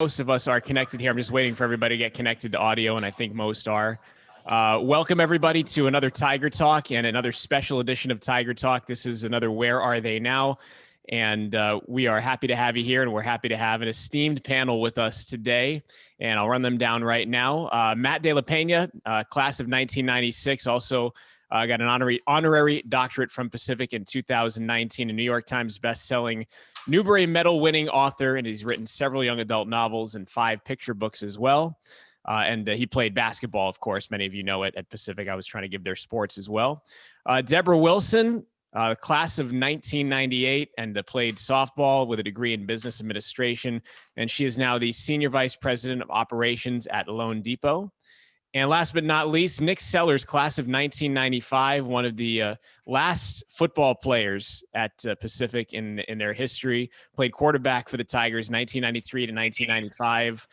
most of us are connected here. I'm just waiting for everybody to get connected to audio, and I think most are. Welcome, everybody, to another Tiger Talk and another special edition of Tiger Talk. This is another Where Are They Now? And we are happy to have you here, and we're happy to have an esteemed panel with us today. And I'll run them down right now. Matt De Le Pena, class of 1996, also got an honorary doctorate from Pacific in 2019, a New York Times bestselling Newbery medal-winning author, and he's written several young adult novels and 5 picture books as well. And he played basketball, of course. Many of you know it at Pacific. I was trying to give their sports as well. Debora Wilson, class of 1998, and played softball with a degree in business administration. And she is now the senior vice president of operations at Loan Depot. And last but not least, Nick Sellers, class of 1995, one of the last football players at Pacific in their history, played quarterback for the Tigers 1993 to 1995.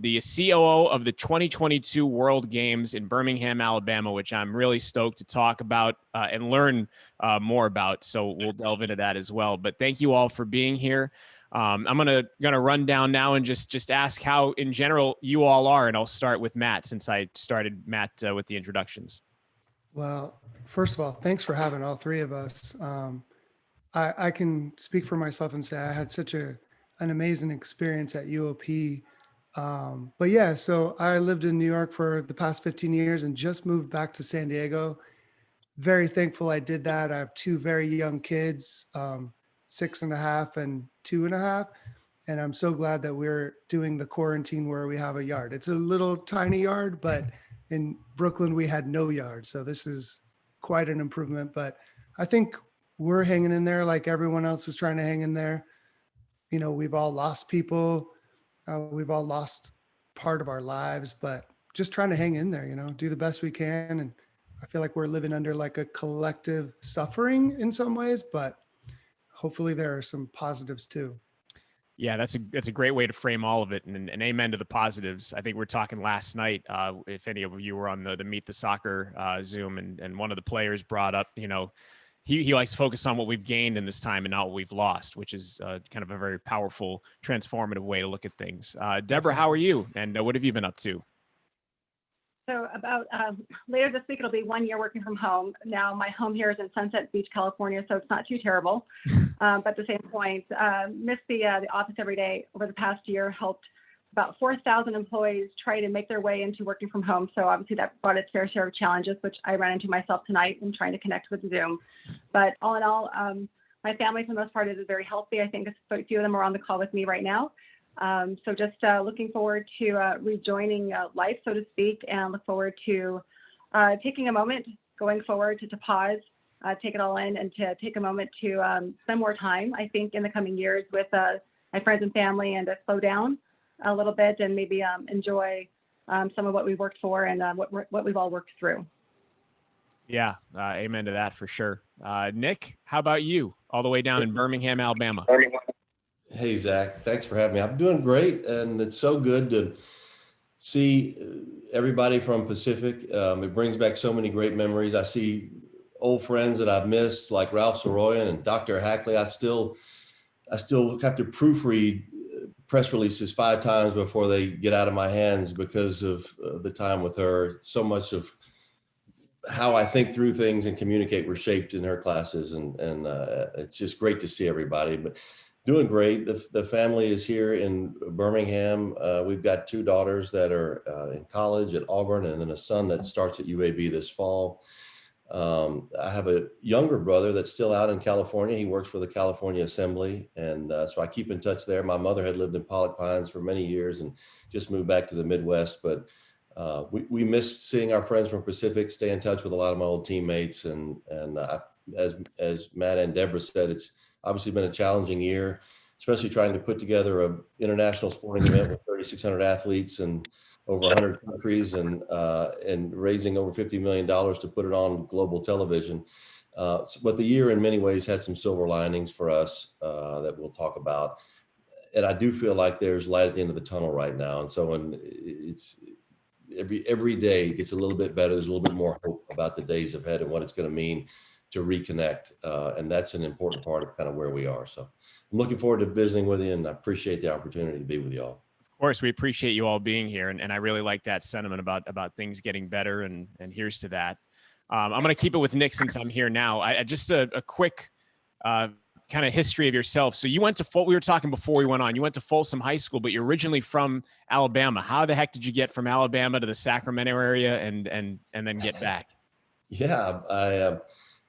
The COO of the 2022 World Games in Birmingham, Alabama, which I'm really stoked to talk about and learn more about. So we'll delve into that as well. But thank you all for being here. I'm gonna run down now and just ask how, in general, you all are, and I'll start with Matt since I started Matt with the introductions. Well, first of all, thanks for having all three of us. I can speak for myself and say I had such an amazing experience at UOP. But yeah, so I lived in New York for the past 15 years and just moved back to San Diego. Very thankful I did that. I have 2 very young kids, 6.5 and 2.5. And I'm so glad that we're doing the quarantine where we have a yard. It's a little tiny yard, but in Brooklyn, we had no yard. So this is quite an improvement, but I think we're hanging in there like everyone else is trying to hang in there. You know, we've all lost people. We've all lost part of our lives, but just trying to hang in there, you know, do the best we can. And I feel like we're living under like a collective suffering in some ways, but hopefully there are some positives too. Yeah, that's a great way to frame all of it, and amen to the positives. I think we were talking last night, if any of you were on the Meet the Soccer Zoom, and one of the players brought up, you know, he likes to focus on what we've gained in this time and not what we've lost, which is kind of a very powerful, transformative way to look at things. Debora, how are you, and what have you been up to? So about later this week, it'll be 1 year working from home. Now my home here is in Sunset Beach, California, so it's not too terrible. But at the same point, missed the office every day. Over the past year, helped about 4,000 employees try to make their way into working from home. So obviously that brought its fair share of challenges, which I ran into myself tonight in trying to connect with Zoom. But all in all, my family for the most part is very healthy. I think a few of them are on the call with me right now. So just looking forward to rejoining life, so to speak, and look forward to taking a moment going forward to pause, take it all in, and to take a moment to spend more time, I think, in the coming years with my friends and family, and to slow down a little bit and maybe enjoy some of what we worked for and what we've all worked through. Yeah, amen to that for sure. Nick, how about you? All the way down in Birmingham, Alabama. Hey, Zach, thanks for having me. I'm doing great, and it's so good to see everybody from Pacific. It brings back so many great memories. I see old friends that I've missed, like Ralph Soroyan and Dr. Hackley. I still have to proofread press releases 5 times before they get out of my hands because of the time with her. So much of how I think through things and communicate were shaped in her classes, and it's just great to see everybody. But doing great. The family is here in Birmingham. We've got 2 daughters that are in college at Auburn, and then a son that starts at UAB this fall. I have a younger brother that's still out in California. He works for the California Assembly, and so I keep in touch there. My mother had lived in Pollock Pines for many years and just moved back to the Midwest, but we miss seeing our friends from Pacific, stay in touch with a lot of my old teammates, and as Matt and Debora said, it's obviously been a challenging year, especially trying to put together an international sporting event with 3,600 athletes and over 100 countries, and raising over $50 million to put it on global television. But the year in many ways had some silver linings for us that we'll talk about. And I do feel like there's light at the end of the tunnel right now. And so when it's every day gets a little bit better, there's a little bit more hope about the days ahead and what it's going to mean to reconnect. And that's an important part of kind of where we are. So I'm looking forward to visiting with you, and I appreciate the opportunity to be with y'all. course, we appreciate you all being here, and I really like that sentiment about things getting better, and here's to that. I'm going to keep it with Nick since I'm here now. I just a quick kind of history of yourself. So you went to we were talking before we went on. You went to Folsom High School, but you're originally from Alabama. How the heck did you get from Alabama to the Sacramento area and then get back? Yeah, I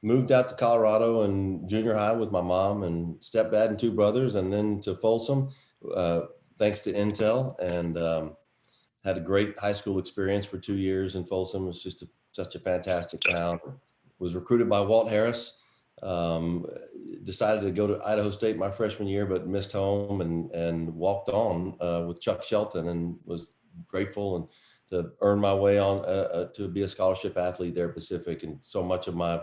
moved out to Colorado in junior high with my mom and stepdad and two brothers, and then to Folsom, thanks to Intel, and had a great high school experience for 2 years in Folsom. It was just such a fantastic town. Was recruited by Walt Harris. Decided to go to Idaho State my freshman year, but missed home and walked on with Chuck Shelton, and was grateful and to earn my way on to be a scholarship athlete there at Pacific. And so much of my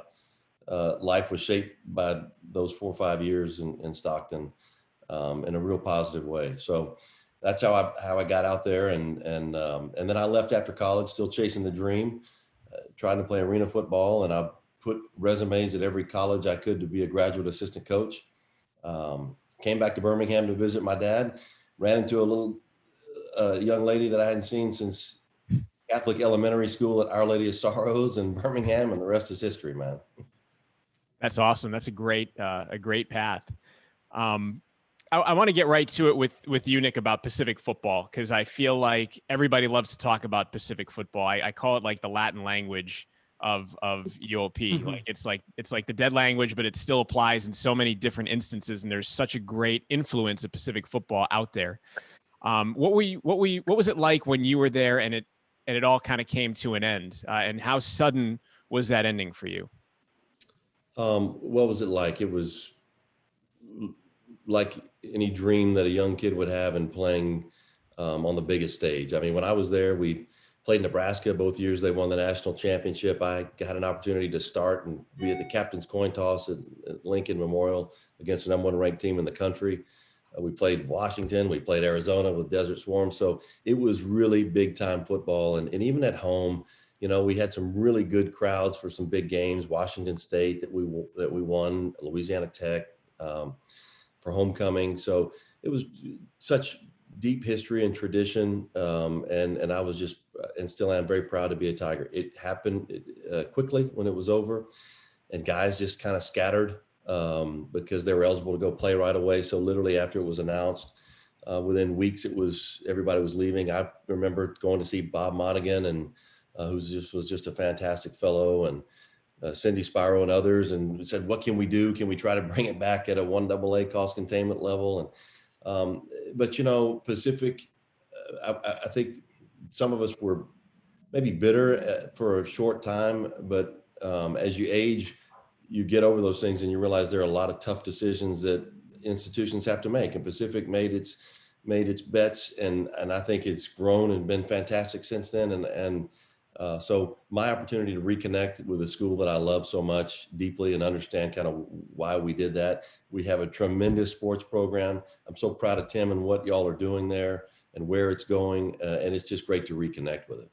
life was shaped by those 4 or 5 years in Stockton in a real positive way. So that's how I got out there, and then I left after college, still chasing the dream, trying to play arena football, and I put resumes at every college I could to be a graduate assistant coach. Came back to Birmingham to visit my dad, ran into a little young lady that I hadn't seen since Catholic elementary school at Our Lady of Sorrows in Birmingham, and the rest is history, man. That's awesome. That's a great path. I want to get right to it with you, Nick, about Pacific football, because I feel like everybody loves to talk about Pacific football. I call it like the Latin language of UOP. Mm-hmm. Like it's like the dead language, but it still applies in so many different instances. And there's such a great influence of Pacific football out there. What was it like when you were there and it all kind of came to an end? And how sudden was that ending for you? What was it like? It was like any dream that a young kid would have in playing on the biggest stage. I mean, when I was there, we played Nebraska both years. They won the national championship. I had an opportunity to start and be at the captain's coin toss at Lincoln Memorial against the #1 ranked team in the country. We played Washington. We played Arizona with Desert Swarm. So it was really big time football. And even at home, you know, we had some really good crowds for some big games. Washington State that we won, Louisiana Tech for homecoming. So it was such deep history and tradition. And I was just, and still am, very proud to be a Tiger. It happened quickly when it was over, and guys just kind of scattered because they were eligible to go play right away. So literally after it was announced, within weeks, everybody was leaving. I remember going to see Bob Monaghan, and was just a fantastic fellow, and Cindy Spiro and others, and said, what can we do? Can we try to bring it back at a 1AA cost containment level? And but you know, Pacific, I think some of us were maybe bitter for a short time, but as you age, you get over those things and you realize there are a lot of tough decisions that institutions have to make. And Pacific made its bets, and I think it's grown and been fantastic since then. And so my opportunity to reconnect with a school that I love so much deeply and understand kind of why we did that. We have a tremendous sports program. I'm so proud of Tim and what y'all are doing there and where it's going. And it's just great to reconnect with it.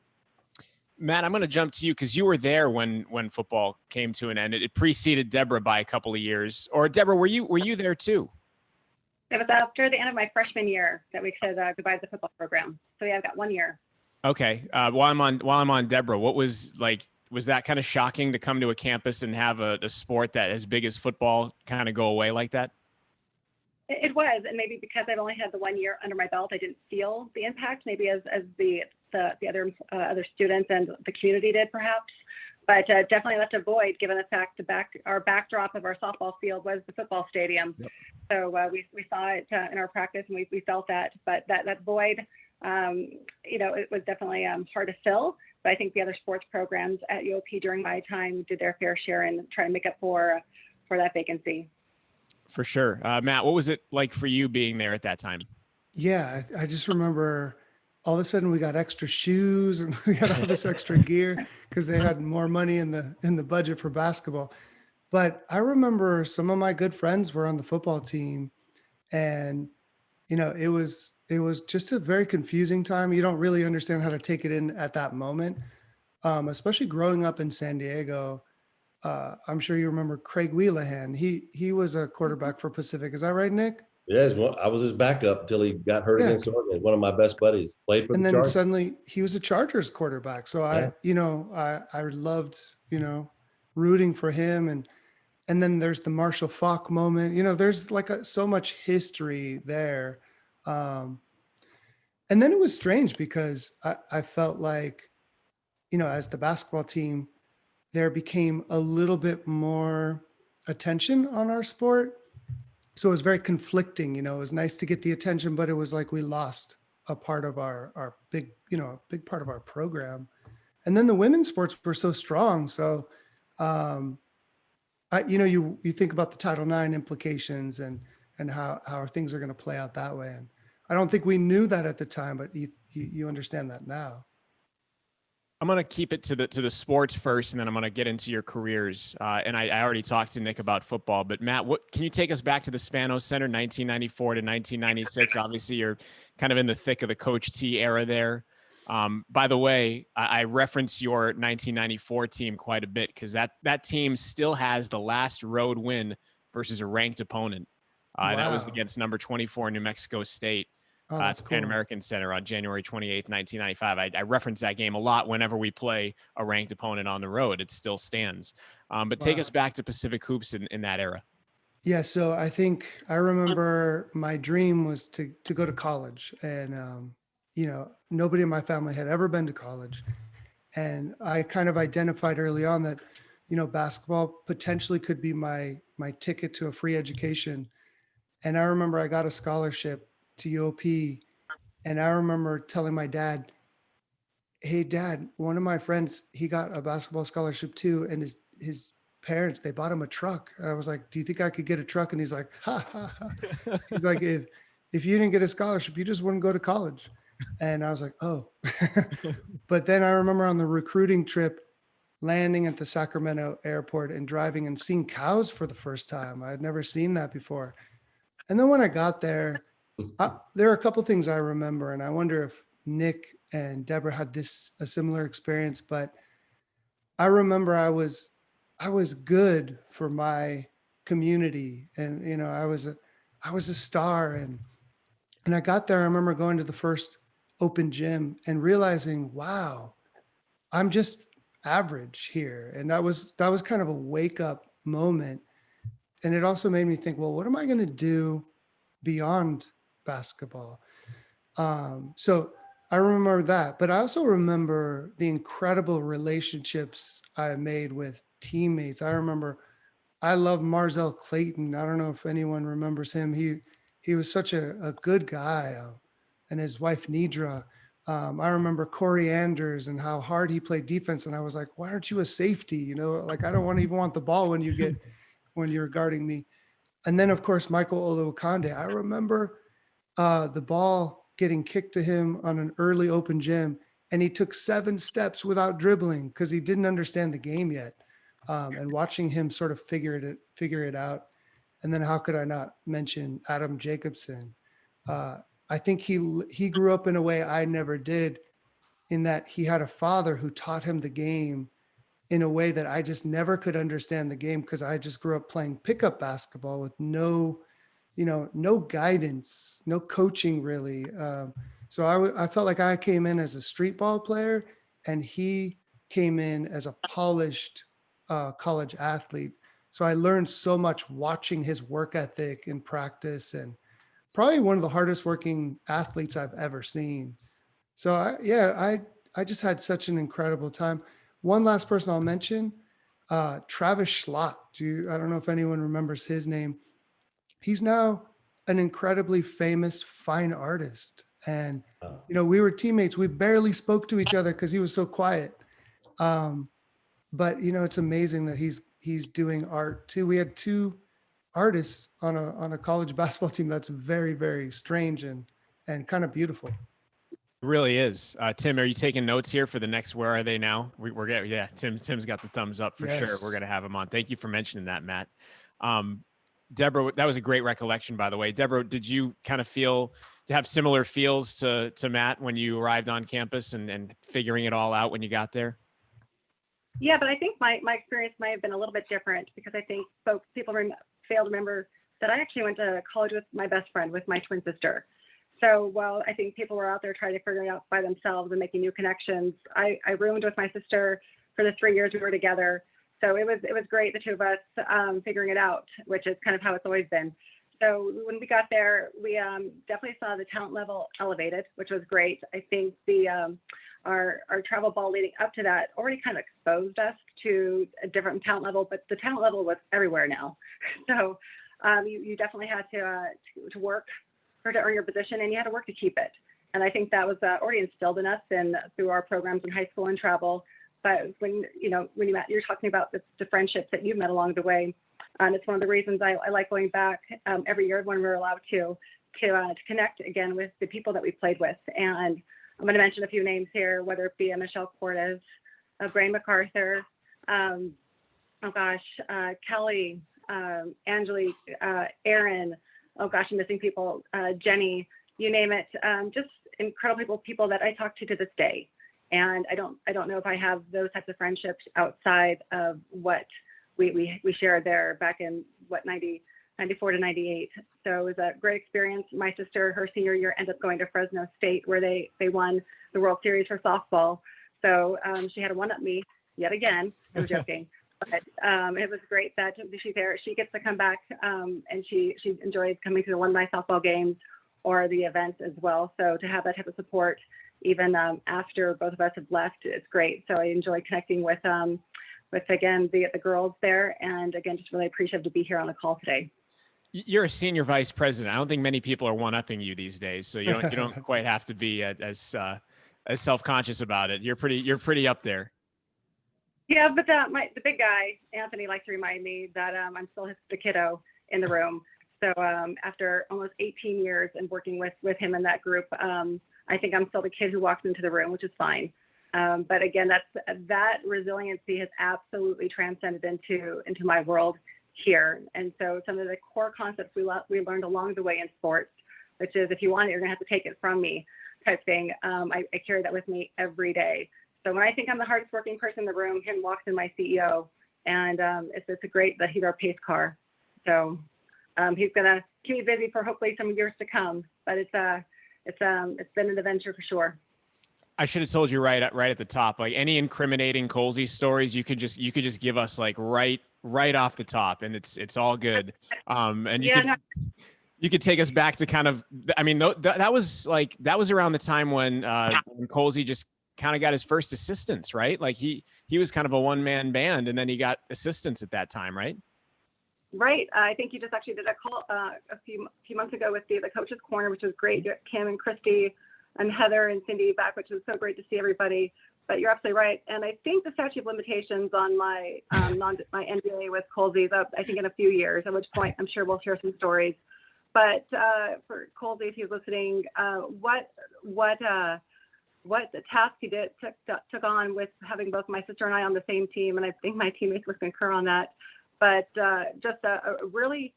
Matt, I'm going to jump to you because you were there when football came to an end. It preceded Debora by a couple of years. Or Debora, were you there too? It was after the end of my freshman year that we said goodbye to the football program. So yeah, I've got 1 year. Okay. While I'm on Debora, what was that kind of shocking to come to a campus and have a sport that as big as football kind of go away like that? It was, and maybe because I've only had the 1 year under my belt, I didn't feel the impact maybe as the other students and the community did perhaps. But definitely left a void given the fact our backdrop of our softball field was the football stadium. Yep. So we saw it in our practice, and we felt that. But that void, it was definitely hard to fill. But I think the other sports programs at UOP during my time did their fair share and try to make up for that vacancy. For sure. Matt, what was it like for you being there at that time? Yeah, I just remember all of a sudden we got extra shoes and we had all this extra gear because they had more money in the budget for basketball. But I remember some of my good friends were on the football team, and it was just a very confusing time. You don't really understand how to take it in at that moment, especially growing up in San Diego. I'm sure you remember Craig Wheelahan. He was a quarterback for Pacific. Is that right, Nick? Yes, well, I was his backup until he got hurt Yeah. against Oregon. One of my best buddies played for And the then Chargers. suddenly he was a Chargers quarterback. So Yeah. I loved, rooting for him. And then there's the Marshall Faulk moment, there's like so much history there. And then it was strange because I felt like, as the basketball team, there became a little bit more attention on our sport. So it was very conflicting, it was nice to get the attention, but it was like we lost a part of our big, a big part of our program. And then the women's sports were so strong. So, you think about the Title IX implications and how things are going to play out that way. And I don't think we knew that at the time, but you understand that now. I'm going to keep it to the sports first, and then I'm going to get into your careers. And I already talked to Nick about football, but Matt, can you take us back to the Spanos Center, 1994 to 1996? Obviously, you're kind of in the thick of the Coach T era there. By the way, I reference your 1994 team quite a bit because that team still has the last road win versus a ranked opponent. And that was Wow. against number 24 New Mexico State. Oh, At that's the Pan cool. American Center on January 28th, 1995. I reference that game a lot whenever we play a ranked opponent on the road. It still stands. But take Wow. us back to Pacific Hoops in that era. Yeah. So I think I remember my dream was to go to college, and, nobody in my family had ever been to college. And I kind of identified early on that, basketball potentially could be my ticket to a free education. And I remember I got a scholarship to UOP, and I remember telling my dad, "Hey Dad, one of my friends, he got a basketball scholarship too, and his parents, they bought him a truck." And I was like, "Do you think I could get a truck?" And he's like, "Ha ha ha." He's like, if you didn't get a scholarship, you just wouldn't go to college." And I was like, "Oh." But then I remember on the recruiting trip, landing at the Sacramento airport and driving and seeing cows for the first time. I had never seen that before. And then when I got there, there are a couple things I remember, and I wonder if Nick and Deborah had a similar experience. But I remember I was good for my community, and I was a star, and I got there. I remember going to the first open gym and realizing, wow, I'm just average here, and that was kind of a wake up moment. And it also made me think, well, what am I going to do beyond basketball? So I remember that, but I also remember the incredible relationships I made with teammates. I remember I love Marzell Clayton. I don't know if anyone remembers him. He was such a good guy, and his wife Nidra. I remember Corey Anders and how hard he played defense, and I was like, "Why aren't you a safety? Like I don't even want the ball when you're guarding me." And then of course Michael Oluwakande. I remember the ball getting kicked to him on an early open gym, and he took 7 steps without dribbling because he didn't understand the game yet. And watching him sort of figure it out. And then how could I not mention Adam Jacobson? I think he grew up in a way I never did, in that he had a father who taught him the game in a way that I just never could understand the game, because I just grew up playing pickup basketball with no guidance, no coaching really. So I felt like I came in as a street ball player, and he came in as a polished college athlete. So I learned so much watching his work ethic in practice, and probably one of the hardest working athletes I've ever seen. So I just had such an incredible time. One last person I'll mention, Travis Schlock. I don't know if anyone remembers his name. He's now an incredibly famous fine artist. And, we were teammates. We barely spoke to each other because he was so quiet. But it's amazing that he's doing art too. We had 2 artists on a college basketball team. That's very, very strange and kind of beautiful. It really is. Tim, are you taking notes here for the next Where Are They Now? We're getting, yeah, Tim's got the thumbs up for sure. We're going to have him on. Thank you for mentioning that, Matt. Deborah, that was a great recollection, by the way. Deborah, did you kind of have similar feels to Matt when you arrived on campus and figuring it all out when you got there? Yeah, but I think my experience might have been a little bit different, because I think people fail to remember that I actually went to college with my best friend, with my twin sister. So while I think people were out there trying to figure it out by themselves and making new connections, I roomed with my sister for the 3 years we were together. So it was great, the two of us figuring it out, which is kind of how it's always been. So when we got there, we definitely saw the talent level elevated, which was great. I think our travel ball leading up to that already kind of exposed us to a different talent level, but the talent level was everywhere now. So you definitely had to work to earn your position, and you had to work to keep it. And I think that was already instilled in us and through our programs in high school and travel. But when you're talking about the friendships that you've met along the way, it's one of the reasons I like going back every year when we're allowed to connect again with the people that we played with. And I'm going to mention a few names here, whether it be Michelle Cortez, Gray MacArthur, Kelly, Angelique, Aaron, oh gosh, I'm missing people, Jenny, you name it, just incredible people that I talk to this day. And I don't know if I have those types of friendships outside of what we shared there back in 94 to 98. So it was a great experience. My sister, her senior year, ended up going to Fresno State, where they won the World Series for softball. So she had to one-up me yet again. I'm joking. But it was great that she's there. She gets to come back, and she enjoys coming to the alumni softball games or the events as well. So to have that type of support, even after both of us have left, it's great. So I enjoy connecting with again the girls there, and again just really appreciative to be here on the call today. You're a senior vice president. I don't think many people are one-upping you these days, so you don't quite have to be as self-conscious about it. You're pretty up there. Yeah, but the big guy, Anthony, likes to remind me that I'm still the kiddo in the room. So after almost 18 years and working with him in that group, I think I'm still the kid who walks into the room, which is fine. But again, that resiliency has absolutely transcended into my world here. And so some of the core concepts we learned along the way in sports, which is if you want it, you're going to have to take it from me type thing. I carry that with me every day. So when I think I'm the hardest working person in the room, him walks in my CEO, and it's great that he's our pace car. So he's going to keep me busy for hopefully some years to come. But it's been an adventure for sure. I should have told you right at the top, like any incriminating Colsey stories, you could just give us like right off the top, and it's all good. And you could take us back to kind of, I mean, that was around the time when Colsey just kind of got his first assistants, right? Like he was kind of a one-man band, and then he got assistants at that time, right? Right. I think you just actually did a call a few months ago with the Coaches Corner, which was great. Kim and Christy and Heather and Cindy back, which was so great to see everybody. But you're absolutely right. And I think the statute of limitations on my my NDA with Colsey is up, I think, in a few years, at which point I'm sure we'll share some stories. But for Colsey, if he's listening, what the task he took on with having both my sister and I on the same team, and I think my teammates would concur on that. But just a really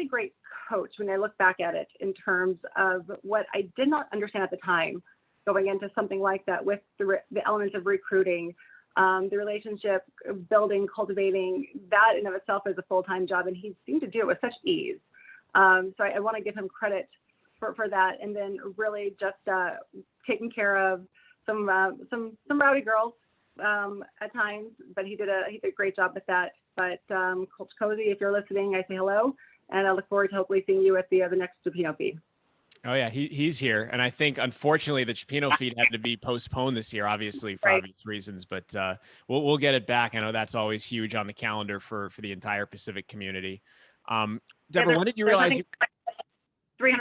great coach when I look back at it in terms of what I did not understand at the time, going into something like that with the elements of recruiting, the relationship building, cultivating, that in of itself is a full-time job, and he seemed to do it with such ease. So I want to give him credit for that, and then really just taking care of some rowdy girls at times, but he did a great job with that. But Coach Cozy, if you're listening, I say hello, and I look forward to hopefully seeing you at the next Chipino feed. Oh yeah, he's here, and I think unfortunately the Chipino feed had to be postponed this year, obviously for obvious reasons. But we'll get it back. I know that's always huge on the calendar for the entire Pacific community. Deborah, when did you realize? $300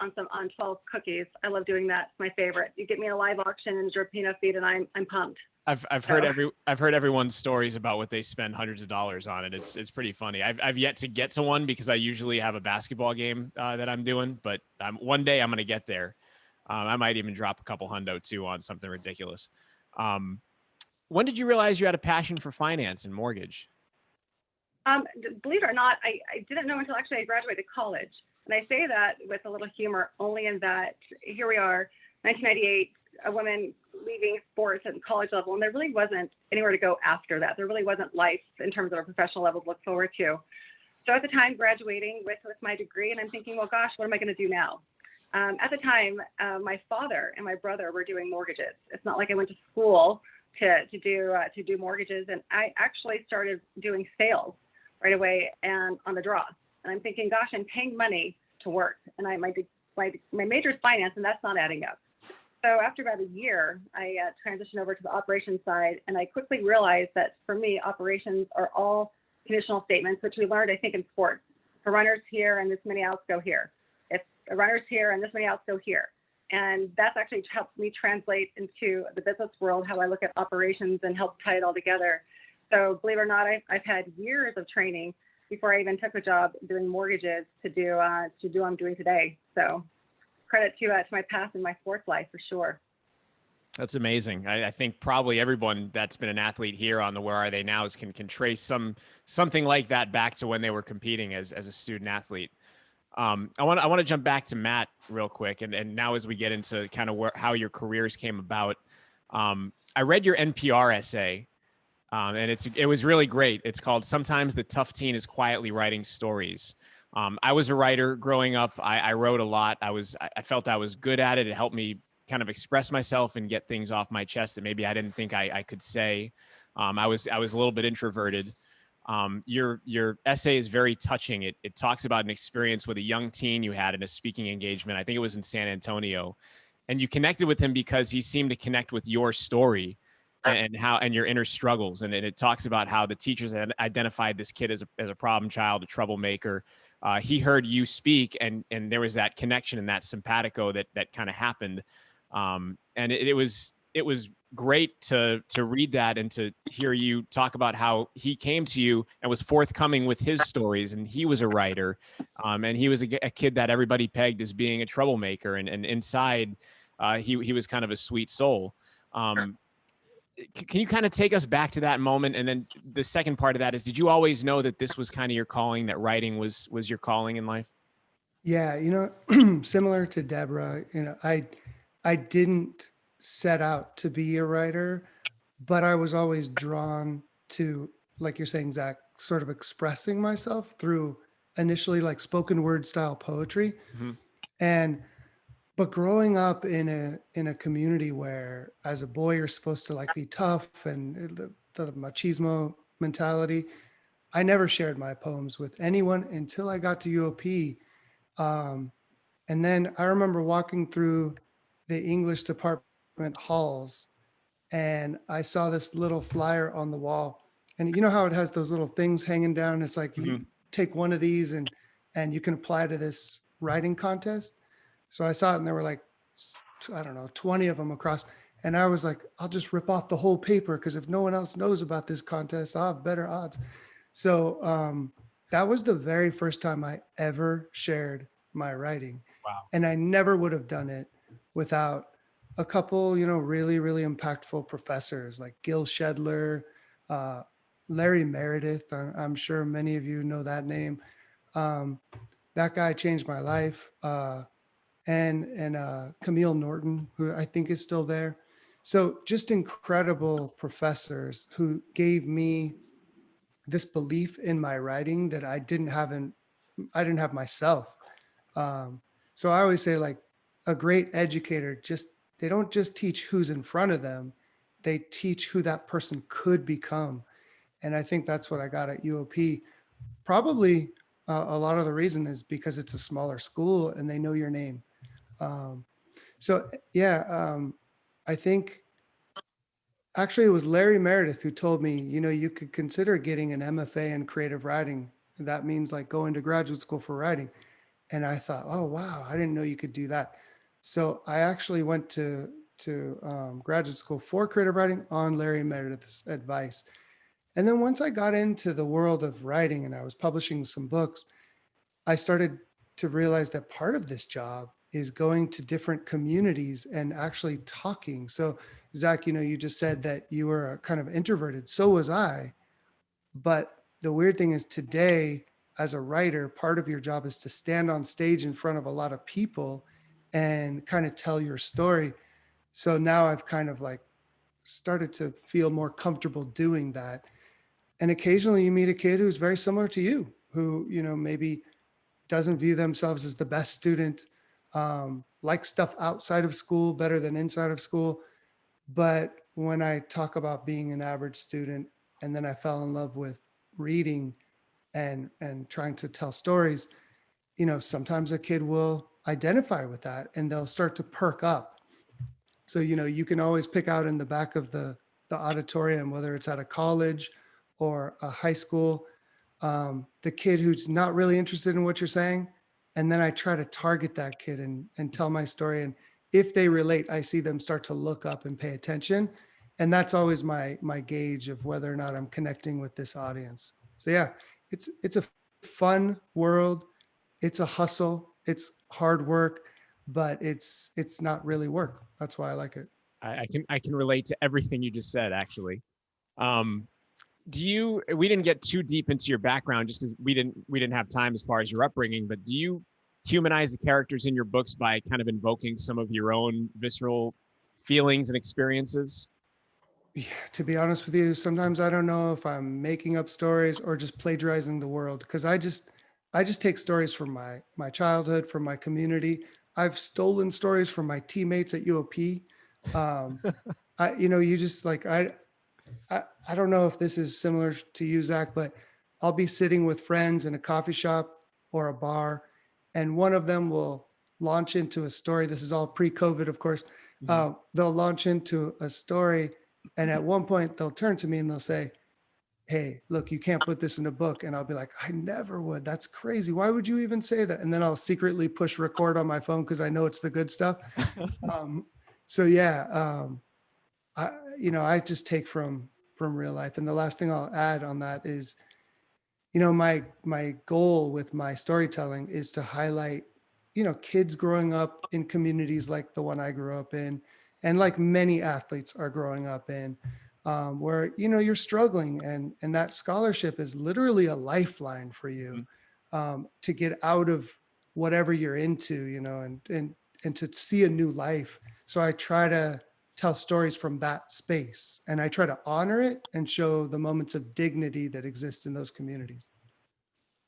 on 12 cookies. I love doing that. It's my favorite. You get me a live auction in Chipino feed, and I'm pumped. I've heard everyone's stories about what they spend hundreds of dollars on it. It's pretty funny. I've yet to get to one because I usually have a basketball game that I'm doing, but one day I'm going to get there. I might even drop a couple hundo too on something ridiculous. When did you realize you had a passion for finance and mortgage? Believe it or not, I didn't know until actually I graduated college. And I say that with a little humor, only in that here we are, 1998, a woman leaving sports at college level, and there really wasn't anywhere to go after that. There really wasn't life in terms of a professional level to look forward to. So at the time, graduating with my degree, and I'm thinking, well, gosh, what am I going to do now? At the time, my father and my brother were doing mortgages. It's not like I went to school to do mortgages, and I actually started doing sales right away and on the draw. And I'm thinking, gosh, I'm paying money to work, and my major is finance, and that's not adding up. So after about a year, I transitioned over to the operations side, and I quickly realized that for me, operations are all conditional statements, which we learned, I think, in sports. A runner's here, and this many outs go here. If a runner's here, and this many outs go here. And that's actually helped me translate into the business world, how I look at operations and help tie it all together. So believe it or not, I've had years of training before I even took a job doing mortgages to do what I'm doing today. So credit to my past and my sports life for sure. That's amazing. I think probably everyone that's been an athlete here on the Where Are They Nows can trace something like that back to when they were competing as a student athlete. I want to jump back to Matt real quick, and now as we get into kind of how your careers came about, I read your NPR essay, and it was really great. It's called "Sometimes the Tough Teen is Quietly Writing Stories." I was a writer growing up. I wrote a lot. I felt I was good at it. It helped me kind of express myself and get things off my chest that maybe I didn't think I could say. I was a little bit introverted. Your essay is very touching. It talks about an experience with a young teen you had in a speaking engagement. I think it was in San Antonio, and you connected with him because he seemed to connect with your story and your inner struggles. And it talks about how the teachers had identified this kid as a problem child, a troublemaker. He heard you speak, and there was that connection and that simpatico that kind of happened. And it was great to read that and to hear you talk about how he came to you and was forthcoming with his stories, and he was a writer, and he was a kid that everybody pegged as being a troublemaker, and inside he was kind of a sweet soul. Can you kind of take us back to that moment? And then the second part of that is, did you always know that this was kind of your calling, that writing was your calling in life? Yeah, similar to Deborah, I didn't set out to be a writer, but I was always drawn to, like you're saying, Zach, sort of expressing myself through initially like spoken word style poetry. Mm-hmm. But growing up in a community where as a boy, you're supposed to like be tough and the machismo mentality, I never shared my poems with anyone until I got to UOP. And then I remember walking through the English department halls, and I saw this little flyer on the wall, and you know how it has those little things hanging down. It's like, mm-hmm. You take one of these and you can apply to this writing contest. So I saw it, and there were like, I don't know, 20 of them across. And I was like, I'll just rip off the whole paper, because if no one else knows about this contest, I'll have better odds. So that was the very first time I ever shared my writing. Wow. And I never would have done it without a couple, really, really impactful professors like Gil Shedler, Larry Meredith. I'm sure many of you know that name. That guy changed my life. And Camille Norton, who I think is still there. So just incredible professors who gave me this belief in my writing that I didn't have myself. So I always say, like, a great educator, they don't just teach who's in front of them, they teach who that person could become. And I think that's what I got at UOP. Probably a lot of the reason is because it's a smaller school and they know your name. I think actually it was Larry Meredith who told me, you could consider getting an MFA in creative writing. That means like going to graduate school for writing. And I thought, oh, wow, I didn't know you could do that. So I actually went to graduate school for creative writing on Larry Meredith's advice. And then once I got into the world of writing and I was publishing some books, I started to realize that part of this job is going to different communities and actually talking. So Zach, you just said that you were kind of introverted. So was I. But the weird thing is today, as a writer, part of your job is to stand on stage in front of a lot of people and kind of tell your story. So now I've kind of like started to feel more comfortable doing that. And occasionally you meet a kid who's very similar to you, who, maybe doesn't view themselves as the best student, likes stuff outside of school better than inside of school. But when I talk about being an average student, and then I fell in love with reading and trying to tell stories, sometimes a kid will identify with that and they'll start to perk up. So, you can always pick out in the back of the auditorium, whether it's at a college or a high school, the kid who's not really interested in what you're saying. And then I try to target that kid and tell my story. And if they relate, I see them start to look up and pay attention. And that's always my gauge of whether or not I'm connecting with this audience. So yeah, it's a fun world. It's a hustle. It's hard work, but it's not really work. That's why I like it. I can relate to everything you just said, actually. We didn't get too deep into your background just because we didn't have time as far as your upbringing, but do you humanize the characters in your books by kind of invoking some of your own visceral feelings and experiences? Yeah, to be honest with you, sometimes I don't know if I'm making up stories or just plagiarizing the world, because I just take stories from my childhood, from my community. I've stolen stories from my teammates at UOP. You just like, I don't know if this is similar to you, Zach, but I'll be sitting with friends in a coffee shop or a bar, and one of them will launch into a story. This is all pre-COVID, of course. They'll launch into a story, and at one point they'll turn to me and they'll say, "Hey, look, you can't put this in a book." And I'll be like, "I never would. That's crazy. Why would you even say that?" And then I'll secretly push record on my phone because I know it's the good stuff. So yeah, I just take from real life. And the last thing I'll add on that is, my goal with my storytelling is to highlight, kids growing up in communities like the one I grew up in, and like many athletes are growing up in, where, you're struggling, and that scholarship is literally a lifeline for you, to get out of whatever you're into, and to see a new life. So I try to tell stories from that space, and I try to honor it and show the moments of dignity that exist in those communities.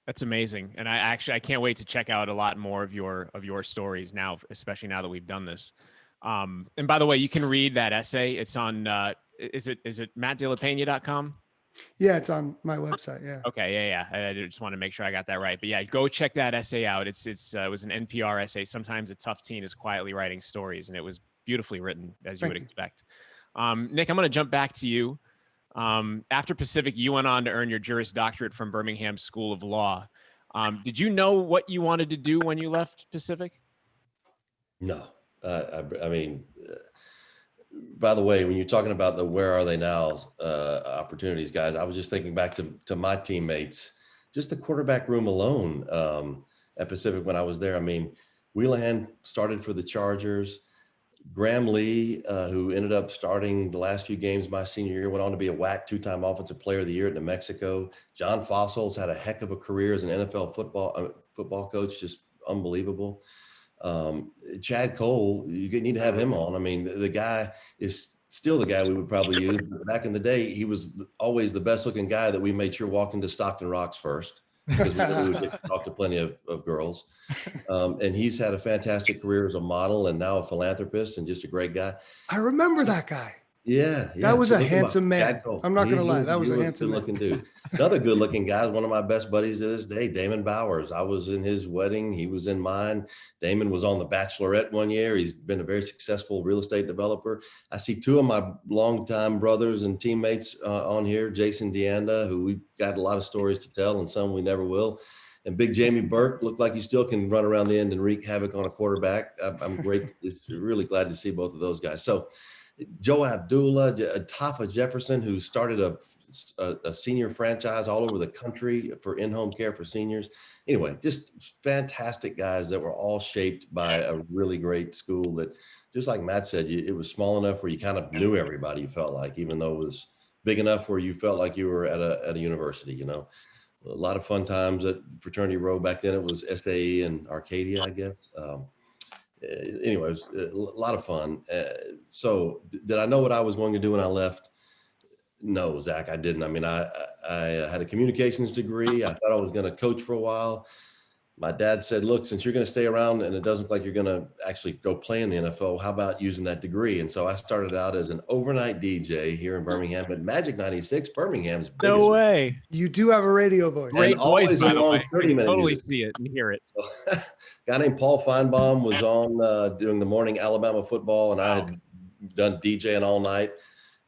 That's amazing. And I can't wait to check out a lot more of your stories now, especially now that we've done this. And by the way, you can read that essay. It's on, is it mattdelepena.com? Yeah, it's on my website. Yeah. Okay. Yeah. I just want to make sure I got that right. But yeah, go check that essay out. It was an NPR essay. Sometimes a tough teen is quietly writing stories, and it was beautifully written, as you would expect. Nick, I'm going to jump back to you. After Pacific, you went on to earn your Juris Doctorate from Birmingham School of Law. Did you know what you wanted to do when you left Pacific? No. I mean, by the way, when you're talking about the where are they now opportunities, guys, I was just thinking back to my teammates, just the quarterback room alone at Pacific when I was there. I mean, Wheelahan started for the Chargers. Graham Lee, who ended up starting the last few games my senior year, went on to be a WAC two-time Offensive Player of the Year at New Mexico. John Fossil's had a heck of a career as an NFL football coach, just unbelievable. Chad Cole, you need to have him on. I mean, the guy is still the guy we would probably use. But back in the day, he was always the best-looking guy that we made sure walked into Stockton Rocks first, because we would get to talk to plenty of girls. And he's had a fantastic career as a model and now a philanthropist and just a great guy. I remember that guy. Yeah. That was a handsome man. I'm not going to lie. That was a handsome good looking dude. Another good looking guy is one of my best buddies to this day, Damon Bowers. I was in his wedding. He was in mine. Damon was on The Bachelorette one year. He's been a very successful real estate developer. I see two of my longtime brothers and teammates on here, Jason Deanda, who we've got a lot of stories to tell and some we never will. And Big Jamie Burke looked like he still can run around the end and wreak havoc on a quarterback. I'm great. It's really glad to see both of those guys. So Joe Abdullah, Tafa Jefferson, who started a senior franchise all over the country for in-home care for seniors. Anyway, just fantastic guys that were all shaped by a really great school that, just like Matt said, it was small enough where you kind of knew everybody, you felt like, even though it was big enough where you felt like you were at a university, A lot of fun times at Fraternity Row. Back then it was SAE and Arcadia, I guess. Anyway, it was a lot of fun. So did I know what I was going to do when I left? No, Zach, I didn't. I mean, I had a communications degree. I thought I was going to coach for a while. My dad said, look, since you're going to stay around and it doesn't look like you're going to actually go play in the NFL, how about using that degree? And so I started out as an overnight DJ here in Birmingham at Magic 96, Birmingham's biggest. No way. You do have a radio voice. Great And voice, always by the along way. I 30 can minute totally music. see it and hear it. So, a guy named Paul Feinbaum was on doing the morning Alabama football, and I had done DJing all night.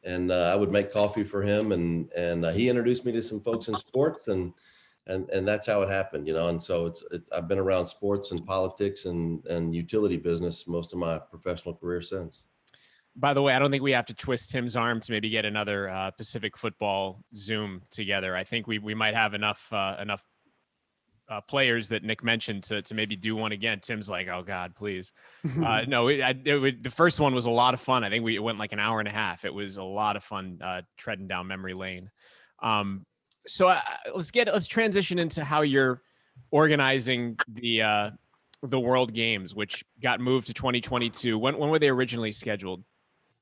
And I would make coffee for him, and he introduced me to some folks in sports, and that's how it happened, you know. And so I've been around sports and politics and utility business most of my professional career since. By the way, I don't think we have to twist Tim's arm to maybe get another Pacific football Zoom together. I think we might have enough players that Nick mentioned to maybe do one again. Tim's like, oh God, please. No, the first one was a lot of fun. I think it went like an hour and a half. It was a lot of fun treading down memory lane. So let's transition into how you're organizing the World Games, which got moved to 2022. When were they originally scheduled?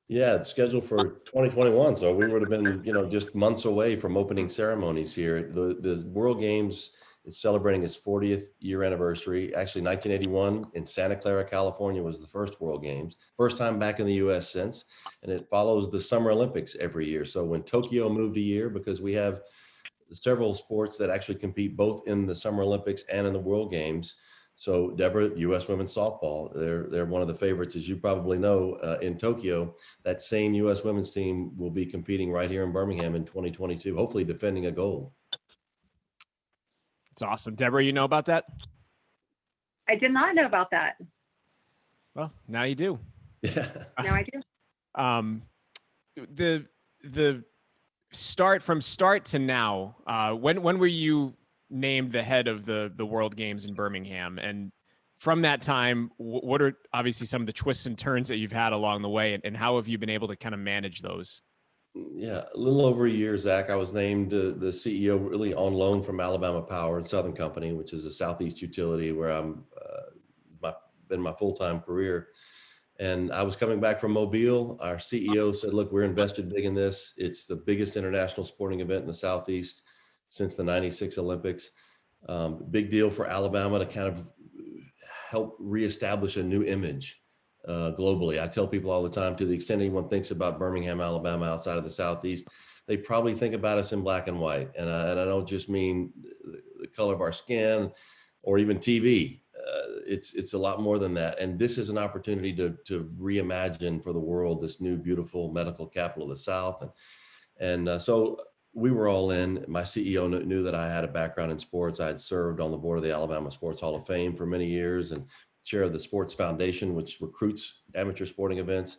Yeah, it's scheduled for 2021. So we would have been, just months away from opening ceremonies here. The World Games is celebrating its 40th year anniversary. Actually, 1981 in Santa Clara, California was the first World Games. First time back in the US since, and it follows the Summer Olympics every year. So when Tokyo moved a year, because we have several sports that actually compete both in the Summer Olympics and in the World Games. So Deborah, U.S. women's softball, they're one of the favorites, as you probably know, in Tokyo. That same U.S. women's team will be competing right here in Birmingham in 2022, hopefully defending a gold. It's awesome. Deborah, you know about that? I did not know about that. Well, now you do. Yeah. Now I do. The start to now, when were you named the head of the World Games in Birmingham? And from that time, what are obviously some of the twists and turns that you've had along the way, and how have you been able to kind of manage those? Yeah, a little over a year, Zach. I was named the CEO really on loan from Alabama Power and Southern Company, which is a Southeast utility where I'm been my full-time career. And I was coming back from Mobile. Our CEO said, look, we're invested big in this. It's the biggest international sporting event in the Southeast since the 96 Olympics. Big deal for Alabama to kind of help reestablish a new image globally. I tell people all the time, to the extent anyone thinks about Birmingham, Alabama outside of the Southeast, they probably think about us in black and white. And I don't just mean the color of our skin or even TV. It's a lot more than that. And this is an opportunity to reimagine for the world this new, beautiful medical capital of the South. And so we were all in. My CEO knew that I had a background in sports. I had served on the board of the Alabama Sports Hall of Fame for many years and chair of the Sports Foundation, which recruits amateur sporting events.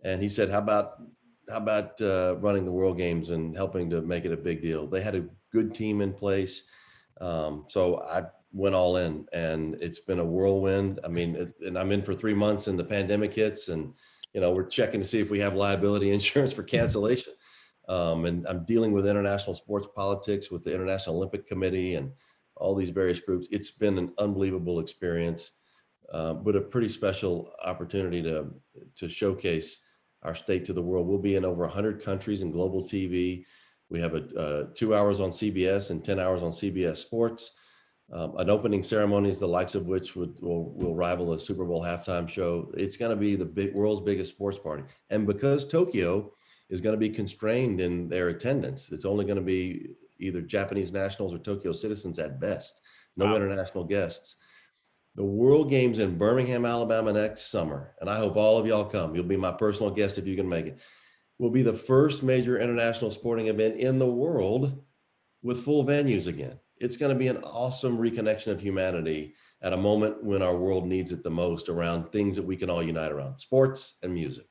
And he said, how about running the World Games and helping to make it a big deal? They had a good team in place. So I went all in, and it's been a whirlwind. I mean, and I'm in for 3 months and the pandemic hits, and, we're checking to see if we have liability insurance for cancellation. And I'm dealing with international sports politics with the International Olympic Committee and all these various groups. It's been an unbelievable experience, but a pretty special opportunity to showcase our state to the world. We'll be in over 100 countries in global TV. We have 2 hours on CBS and 10 hours on CBS Sports. An opening ceremonies, the likes of which will rival a Super Bowl halftime show. It's going to be the world's biggest sports party. And because Tokyo is going to be constrained in their attendance, it's only going to be either Japanese nationals or Tokyo citizens at best, no Wow. international guests. The World Games in Birmingham, Alabama next summer, and I hope all of y'all come. You'll be my personal guest if you can make it. Will be the first major international sporting event in the world with full venues again. It's going to be an awesome reconnection of humanity at a moment when our world needs it the most around things that we can all unite around, sports and music.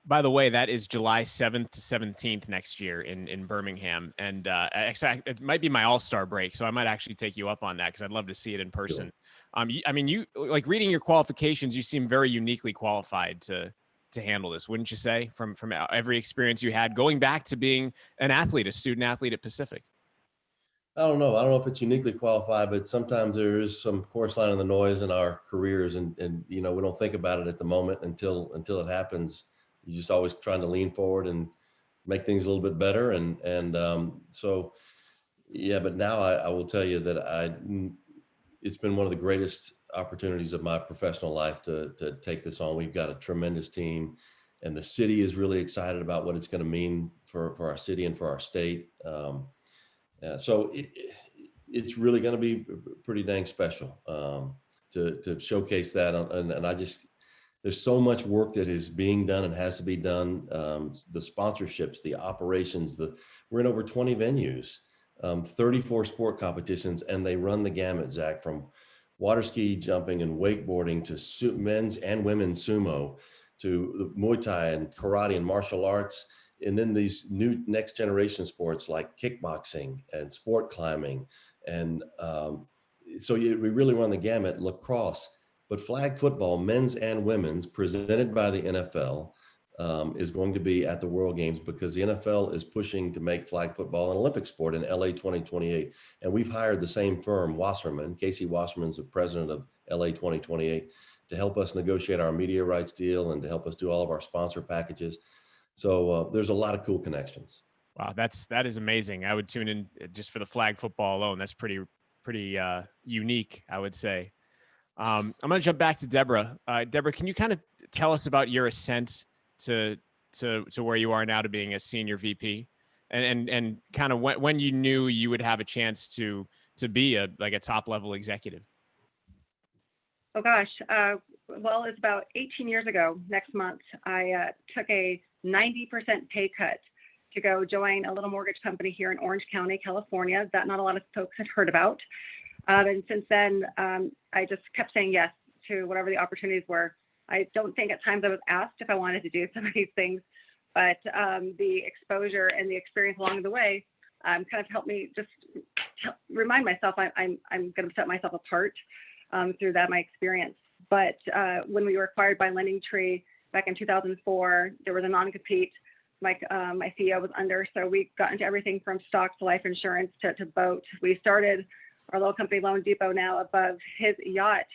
By the way, that is July 7th to 17th next year in Birmingham. And actually, it might be my all-star break, so I might actually take you up on that because I'd love to see it in person. Sure. You like reading your qualifications, you seem very uniquely qualified to handle this, wouldn't you say, from every experience you had going back to being an athlete, a student athlete at Pacific? I don't know if it's uniquely qualified, but sometimes there is some course line in the noise in our careers, and we don't think about it at the moment until it happens. You're just always trying to lean forward and make things a little bit better. So, yeah, but now I will tell you that it's been one of the greatest opportunities of my professional life to take this on. We've got a tremendous team, and the city is really excited about what it's going to mean for our city and for our state. So it's really going to be pretty dang special to showcase that. And I just, there's so much work that is being done and has to be done. The sponsorships, the operations, we're in over 20 venues, 34 sport competitions, and they run the gamut, Zach, from water ski jumping and wakeboarding to men's and women's sumo, to the Muay Thai and karate and martial arts. And then these new next generation sports like kickboxing and sport climbing. And so we really run the gamut. Lacrosse, but flag football, men's and women's, presented by the NFL, is going to be at the World Games, because the NFL is pushing to make flag football an Olympic sport in LA 2028. And we've hired the same firm, Wasserman. Casey Wasserman's the president of LA 2028, to help us negotiate our media rights deal and to help us do all of our sponsor packages. So there's a lot of cool connections. Wow, that is amazing. I would tune in just for the flag football alone. That's pretty unique, I would say. I'm going to jump back to Debora. Debora, can you kind of tell us about your ascent to where you are now, to being a senior VP, and kind of when you knew you would have a chance to be a top level executive? Oh gosh, well, it's about 18 years ago. Next month, I took a 90% pay cut to go join a little mortgage company here in Orange County, California, that not a lot of folks had heard about. And since then, I just kept saying yes to whatever the opportunities were. I don't think at times I was asked if I wanted to do some of these things, but the exposure and the experience along the way kind of helped me just remind myself I'm going to set myself apart through that, my experience. But when we were acquired by LendingTree back in 2004, there was a non-compete my CEO was under. So we got into everything from stocks to life insurance to boat. We started our little company, Loan Depot, now above his yacht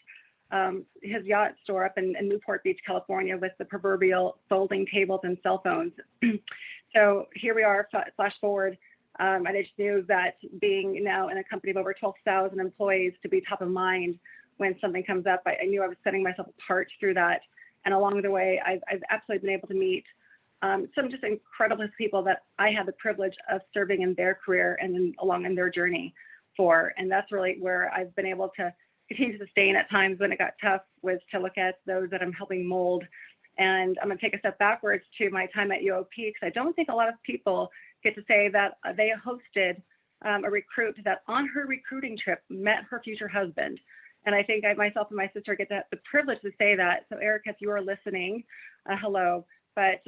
store up in Newport Beach, California, with the proverbial folding tables and cell phones. So here we are, flash forward. I just knew that being now in a company of over 12,000 employees, to be top of mind when something comes up, I knew I was setting myself apart through that. And along the way, I've absolutely been able to meet some just incredible people that I had the privilege of serving in their career and then along in their journey for. And that's really where I've been able to continue to sustain at times when it got tough, was to look at those that I'm helping mold. And I'm going to take a step backwards to my time at UOP, because I don't think a lot of people get to say that they hosted a recruit that on her recruiting trip met her future husband. And I think myself and my sister get the privilege to say that. So Erica, if you are listening, hello. But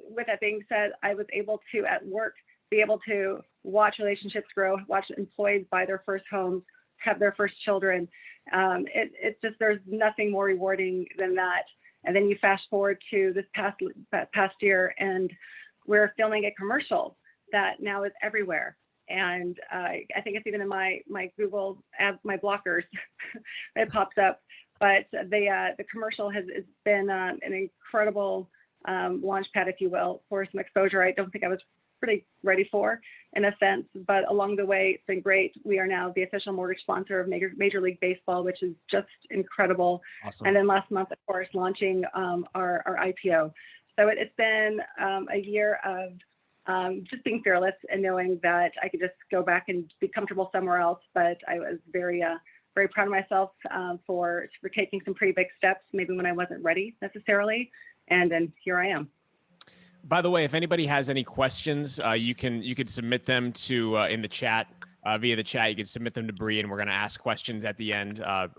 with that being said, I was able to, at work, be able to watch relationships grow, watch employees buy their first homes, have their first children. It's just, there's nothing more rewarding than that. And then you fast forward to this past year, and we're filming a commercial that now is everywhere. And I think it's even in my Google ads, my blockers, it pops up. But the commercial has been an incredible launch pad, if you will, for some exposure I don't think I was pretty ready for, in a sense. But along the way, it's been great. We are now the official mortgage sponsor of Major League Baseball, which is just incredible. Awesome. And then last month, of course, launching our IPO. So it's been a year of just being fearless and knowing that I could just go back and be comfortable somewhere else. But I was very proud of myself for taking some pretty big steps, maybe when I wasn't ready necessarily. And then here I am. By the way, if anybody has any questions, you could submit them to in the chat, via the chat. You can submit them to Bree, and we're going to ask questions at the end. I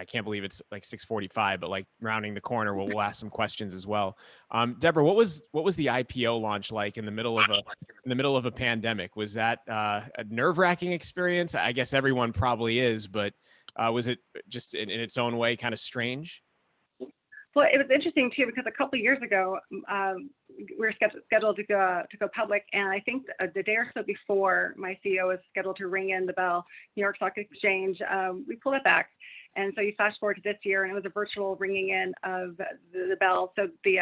can't believe it's like 6:45, but like rounding the corner, we'll ask some questions as well. Debora, what was the IPO launch like in the middle of a pandemic? Was that a nerve-wracking experience? I guess everyone probably is, but was it just in its own way kind of strange? Well, it was interesting too, because a couple of years ago, we were scheduled to go public, and I think the day or so before my CEO was scheduled to ring in the bell, New York Stock Exchange, we pulled it back. And so you fast forward to this year, and it was a virtual ringing in of the bell. So the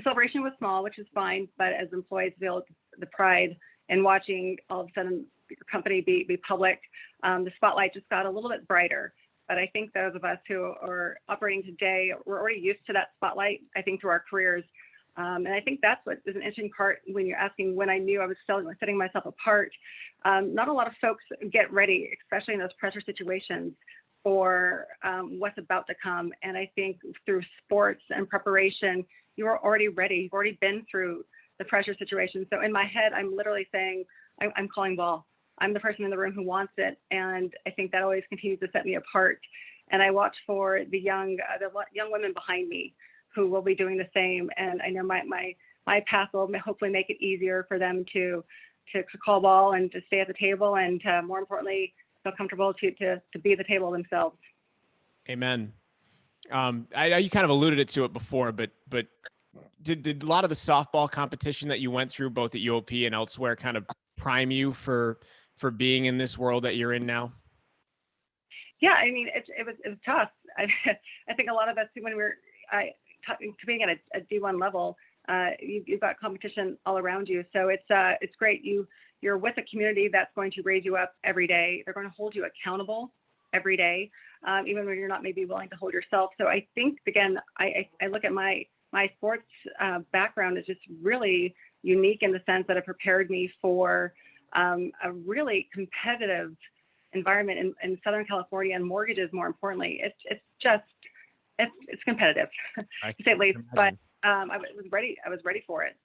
celebration was small, which is fine, but as employees feel the pride in watching all of a sudden your company be public. The spotlight just got a little bit brighter. But I think those of us who are operating today, we're already used to that spotlight, I think, through our careers. And I think that's what is an interesting part when you're asking when I knew I was setting myself apart. Not a lot of folks get ready, especially in those pressure situations, for what's about to come. And I think through sports and preparation, you are already ready. You've already been through the pressure situation. So in my head, I'm literally saying, I'm calling ball. I'm the person in the room who wants it. And I think that always continues to set me apart. And I watch for the young women behind me who will be doing the same. And I know my path will hopefully make it easier for them to call ball and to stay at the table, and more importantly, feel comfortable to be at the table themselves. Amen. I know you kind of alluded to it before, but did a lot of the softball competition that you went through both at UOP and elsewhere kind of prime you for being in this world that you're in now? Yeah, I mean, it was tough. I think a lot of us, when being at a D1 level, you've got competition all around you. So it's great. You're with a community that's going to raise you up every day. They're going to hold you accountable every day, even when you're not maybe willing to hold yourself. So I think, again, I look at my sports background is just really unique in the sense that it prepared me for a really competitive environment in Southern California, and mortgages, more importantly. It's competitive, to say the least, but I was ready. I was ready for it.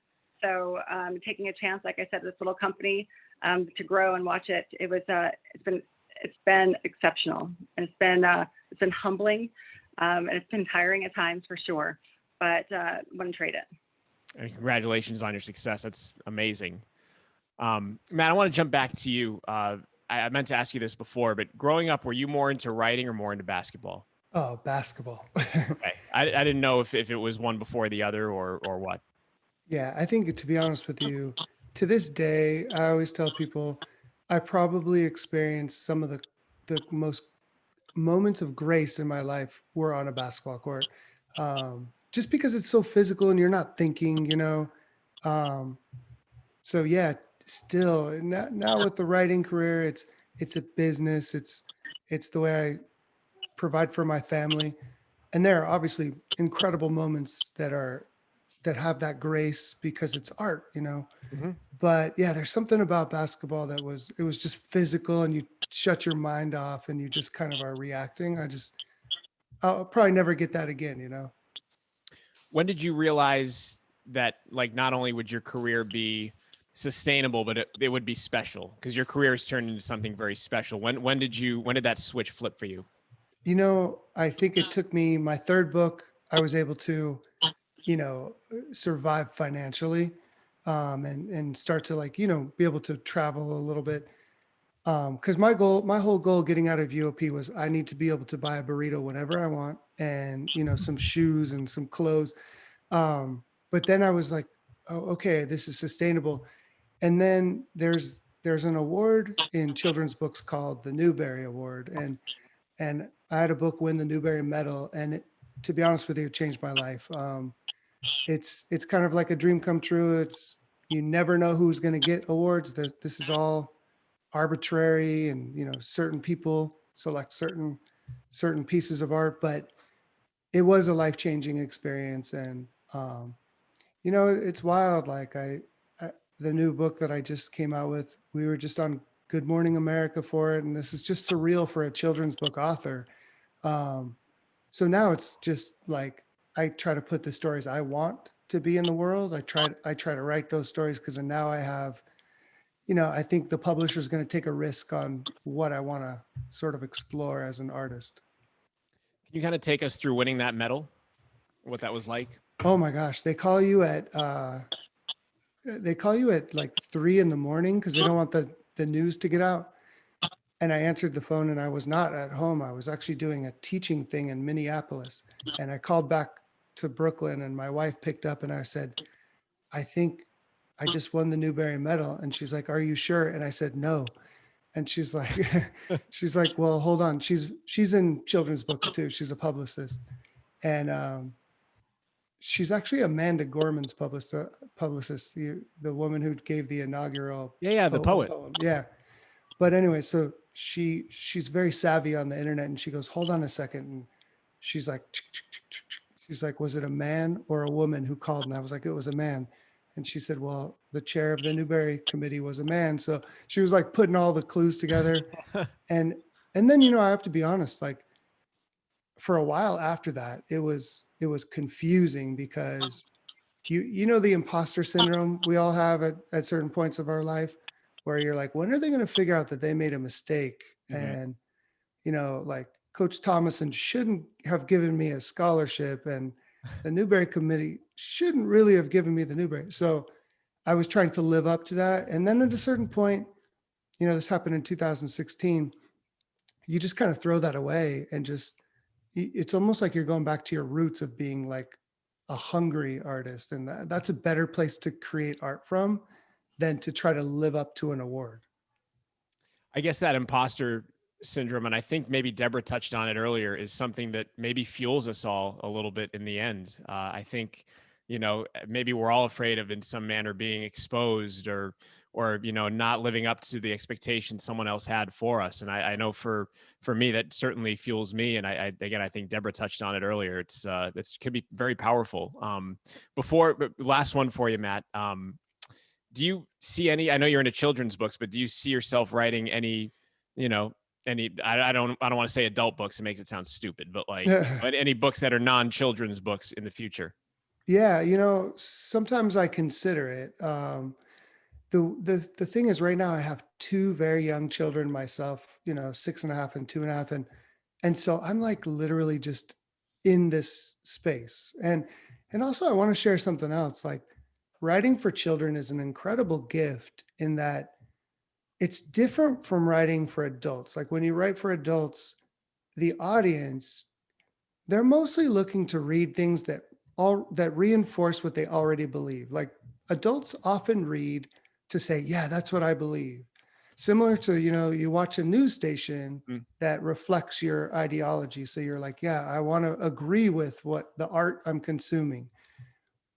So taking a chance, like I said, this little company to grow and watch it, it's been exceptional, and it's been humbling, and it's been tiring at times for sure, but wouldn't trade it. And congratulations on your success. That's amazing. Matt, I want to jump back to you. I meant to ask you this before, but growing up, were you more into writing or more into basketball? Oh, basketball. Okay. I didn't know if it was one before the other or what. Yeah, I think, to be honest with you, to this day, I always tell people I probably experienced some of the most moments of grace in my life were on a basketball court. Just because it's so physical and you're not thinking, so yeah, still now with the writing career, it's a business. It's the way I provide for my family. And there are obviously incredible moments that have that grace because it's art, Mm-hmm. But yeah, there's something about basketball that it was just physical, and you shut your mind off and you just kind of are reacting. I'll probably never get that again, When did you realize that, like, not only would your career be sustainable, but it would be special? Because your career has turned into something very special. When did that switch flip for you? I think it took me my third book. I was able to, survive financially, and start to be able to travel a little bit. Cause my whole goal getting out of UOP was I need to be able to buy a burrito whenever I want, and, some shoes and some clothes. But then I was like, oh, okay, this is sustainable. And then there's an award in children's books called the Newberry Award. And I had a book win the Newberry Medal, and to be honest with you, it changed my life. It's kind of like a dream come true. You never know who's going to get awards. This is all arbitrary, and certain people select certain pieces of art, but it was a life-changing experience. And it's wild. Like the new book that I just came out with, we were just on Good Morning America for it, and this is just surreal for a children's book author. So now it's just like I try to put the stories I want to be in the world. I try to write those stories because now I have, I think the publisher is going to take a risk on what I want to sort of explore as an artist. Can you kind of take us through winning that medal, what that was like? Oh my gosh, they call you at like 3 a.m. because they don't want the news to get out. And I answered the phone, and I was not at home. I was actually doing a teaching thing in Minneapolis. And I called back to Brooklyn, and my wife picked up, and I said, I think I just won the Newberry Medal. And she's like, are you sure? And I said, no. And she's like, well, hold on. She's in children's books too. She's a publicist. And she's actually Amanda Gorman's publicist, the woman who gave the inaugural. Yeah, the poet. Poem. Yeah. But anyway, so she's very savvy on the internet, and she goes, hold on a second. And she's like, she's like, was it a man or a woman who called? And I was like, it was a man. And she said, well, the chair of the Newberry committee was a man. So she was like putting all the clues together. And then, you know, I have to be honest, like for a while after that, it was confusing because you know, the imposter syndrome we all have at certain points of our life, where you're like, when are they going to figure out that they made a mistake? Mm-hmm. And, you know, like Coach Thomason shouldn't have given me a scholarship, and the Newberry committee shouldn't really have given me the Newberry. So I was trying to live up to that. And then at a certain point, you know, this happened in 2016, you just kind of throw that away, and just, it's almost like you're going back to your roots of being like a hungry artist. And that's a better place to create art from than to try to live up to an award. I guess that imposter syndrome, and I think maybe Deborah touched on it earlier, is something that maybe fuels us all a little bit in the end. I think, you know, maybe we're all afraid of in some manner being exposed or, you know, not living up to the expectations someone else had for us. And I know for me, that certainly fuels me. And again, I think Deborah touched on it earlier. It's could be very powerful. Last one for you, Matt. Do you see any, I know you're into children's books, but do you see yourself writing any, you know, I don't want to say adult books. It makes it sound stupid, but like any books that are non-children's books in the future? Yeah. You know, sometimes I consider it. The thing is, right now I have two very young children myself, you know, 6.5 and 2.5. And so I'm like literally just in this space. And also I want to share something else. Like, writing for children is an incredible gift in that it's different from writing for adults. Like when you write for adults, the audience, they're mostly looking to read things that reinforce what they already believe. Like adults often read to say, yeah, that's what I believe. Similar to, you know, you watch a news station that reflects your ideology. So you're like, yeah, I want to agree with what the art I'm consuming.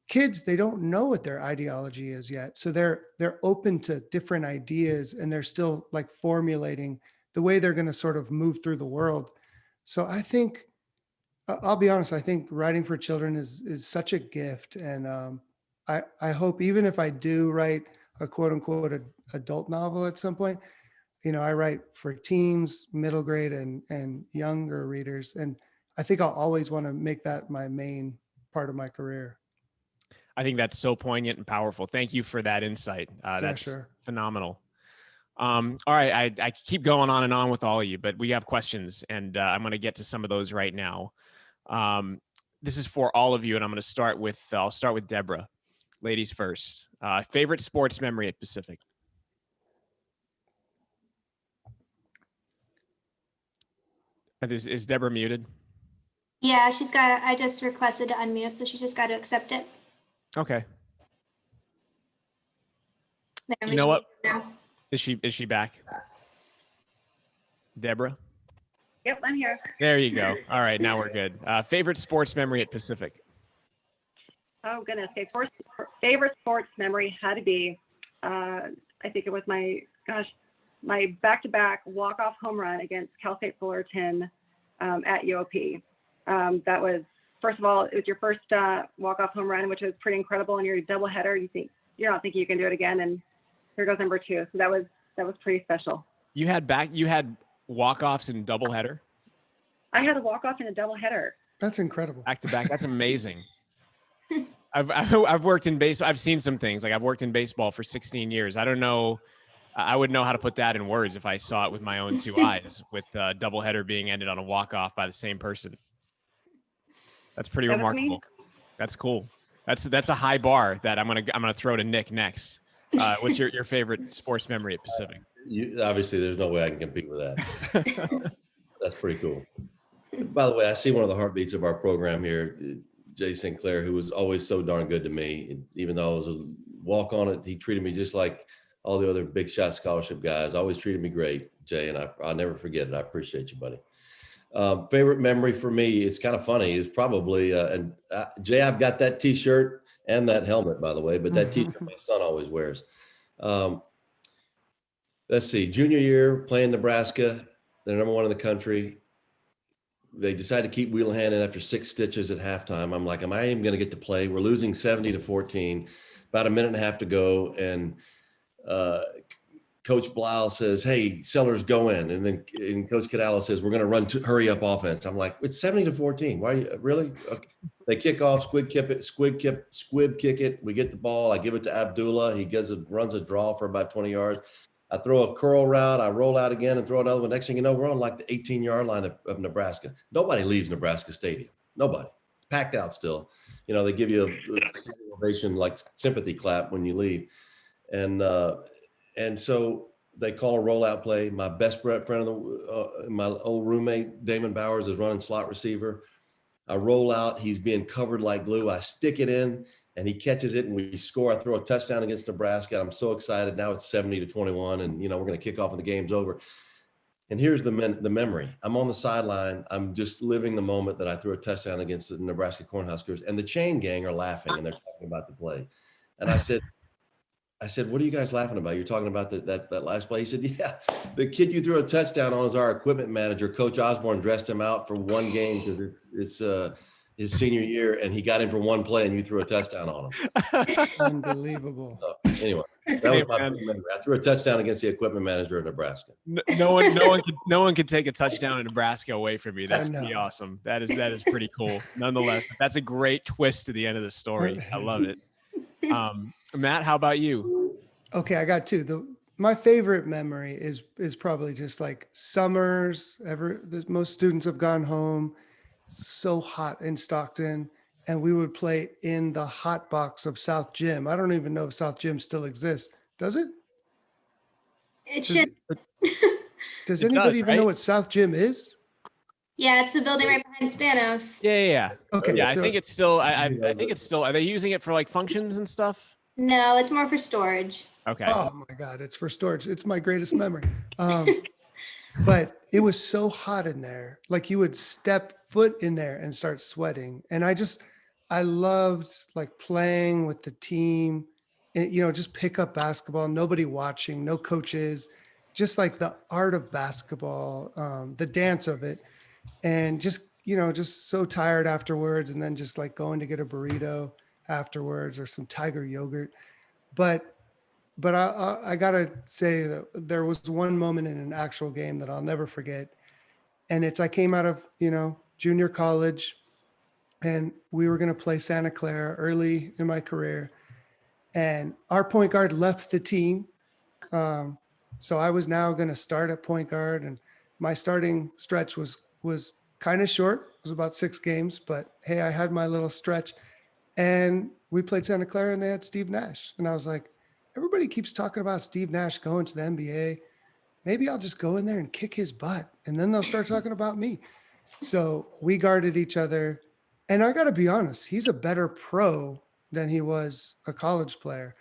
Kids, they don't know what their ideology is yet. So they're open to different ideas, and they're still like formulating the way they're going to sort of move through the world. So I think, I'll be honest, I think writing for children is such a gift. And I hope, even if I do write a quote unquote adult novel at some point, you know, I write for teens, middle grade and younger readers. And I think I'll always want to make that my main part of my career. I think that's so poignant and powerful. Thank you for that insight. That's phenomenal. All right. I keep going on and on with all of you, but we have questions, and I'm going to get to some of those right now. This is for all of you, and I'll start with Deborah. Ladies first. Favorite sports memory at Pacific? Is Deborah muted? Yeah, I just requested to unmute, so she's just got to accept it. Okay. There, you know what? Now. Is she back? Deborah? Yep, I'm here. There you go. All right, now we're good. Favorite sports memory at Pacific? Oh, goodness. Okay, favorite sports memory had to be, I think it was my back-to-back walk-off home run against Cal State Fullerton at UOP. That was, first of all, it was your first walk-off home run, which was pretty incredible. And you're a doubleheader. You're not thinking you can do it again. And here goes number 2. So that was pretty special. You had walk-offs in doubleheader? I had a walk-off in a doubleheader. That's incredible. Back-to-back. That's amazing. I've worked in baseball. I've seen some things. Like I've worked in baseball for 16 years. I don't know. I wouldn't know how to put that in words if I saw it with my own 2 eyes, with doubleheader being ended on a walk-off by the same person. That's pretty remarkable. That's cool. That's a high bar that I'm gonna throw to Nick next. What's your favorite sports memory at Pacific? Obviously, there's no way I can compete with that. That's pretty cool. By the way, I see one of the heartbeats of our program here, Jay Sinclair, who was always so darn good to me. Even though I was a walk on it, he treated me just like all the other big shot scholarship guys. Always treated me great, Jay, and I'll never forget it. I appreciate you, buddy. Favorite memory for me, it's kind of funny, is probably, Jay, I've got that T-shirt and that helmet, by the way, but that T-shirt my son always wears. Let's see, junior year, playing Nebraska, they're number 1 in the country. They decided to keep Wheelhand in after 6 stitches at halftime. I'm like, am I even going to get to play? We're losing 70-14, about a minute and a half to go. And Coach Blau says, hey, Sellers, go in. And then Coach Cadala says, we're going to run hurry up offense. I'm like, it's 70-14. Why are you really? Okay. They kick off, squib kick it. We get the ball. I give it to Abdullah. He runs a draw for about 20 yards. I throw a curl route. I roll out again and throw another one. Next thing you know, we're on like the 18-yard line of Nebraska. Nobody leaves Nebraska Stadium. Nobody. It's packed out still. You know, they give you a ovation, like sympathy clap when you leave. And so they call a rollout play. My best friend, my old roommate, Damon Bowers, is running slot receiver. I roll out. He's being covered like glue. I stick it in, and he catches it, and we score. I throw a touchdown against Nebraska. I'm so excited. Now it's 70-21, and, we're going to kick off and the game's over. And here's the memory. I'm on the sideline. I'm just living the moment that I threw a touchdown against the Nebraska Cornhuskers, and the chain gang are laughing, and they're talking about the play. And I said, what are you guys laughing about? You're talking about that last play? He said, yeah, the kid you threw a touchdown on is our equipment manager. Coach Osborne dressed him out for one game because it's his senior year, and he got him for one play, and you threw a touchdown on him. Unbelievable. So, anyway, that was my big memory. I threw a touchdown against the equipment manager of Nebraska. No one could take a touchdown in Nebraska away from you. That's pretty awesome. That is pretty cool. Nonetheless, that's a great twist to the end of the story. I love it. Matt, how about you? Okay, I got 2. My favorite memory is probably just like summers. Most students have gone home. So hot in Stockton, and we would play in the hot box of South Gym. I don't even know if South Gym still exists. Does it? It should. Does anybody even know what South Gym is? Yeah, it's the building right behind Spanos. Yeah. Okay. Yeah, I think it's still. I think it's still. Are they using it for like functions and stuff? No, it's more for storage. Okay. Oh my God, it's for storage. It's my greatest memory. But it was so hot in there. Like you would step foot in there and start sweating. And I loved like playing with the team and, just pick up basketball, nobody watching, no coaches, just like the art of basketball, the dance of it. And just so tired afterwards. And then just like going to get a burrito afterwards or some Tiger yogurt. But I gotta say that there was one moment in an actual game that I'll never forget. And I came out of, junior college, and we were going to play Santa Clara early in my career. And our point guard left the team. So I was now going to start at point guard, and my starting stretch was kind of short. It was about 6 games, but hey, I had my little stretch, and we played Santa Clara and they had Steve Nash. And I was like, everybody keeps talking about Steve Nash going to the NBA. Maybe I'll just go in there and kick his butt, and then they'll start talking about me. So we guarded each other. And I got to be honest, he's a better pro than he was a college player.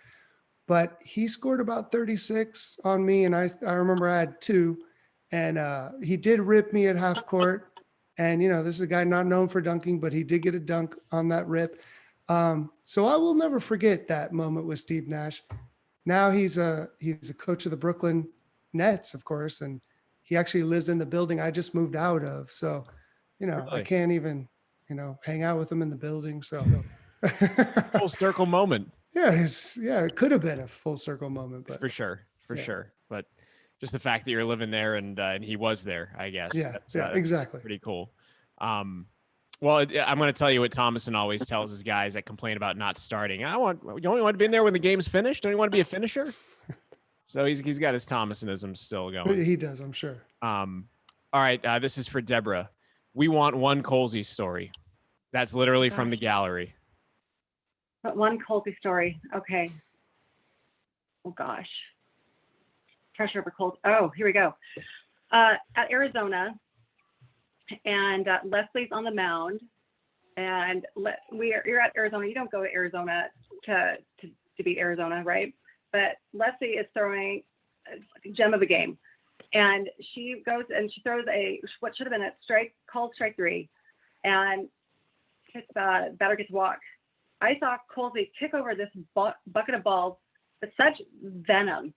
But he scored about 36 on me, and I remember I had 2. And he did rip me at half court. And, this is a guy not known for dunking, but he did get a dunk on that rip. So I will never forget that moment with Steve Nash. Now he's a coach of the Brooklyn Nets, of course, and he actually lives in the building I just moved out of. So, Really? I can't even, hang out with him in the building. So Full circle moment. Yeah, it could have been a full circle moment, but for sure. But just the fact that you're living there and he was there, I guess. Yeah, exactly. Pretty cool. Well, I'm going to tell you what Thomason always tells his guys that complain about not starting. You only want to be in there when the game's finished. Don't you want to be a finisher? So he's got his Thomasonism still going. He does, I'm sure. All right, this is for Deborah. We want one Colsey story. That's literally from the gallery. But one Colsey story. Okay. Oh gosh. Pressure over Colsey. Oh, here we go. At Arizona, and Leslie's on the mound, and you're at Arizona. You don't go to Arizona to beat Arizona, right? But Leslie is throwing a gem of a game, And she goes and she throws what should have been called strike three, and batter gets walk. I saw Colsey kick over this bucket of balls with such venom,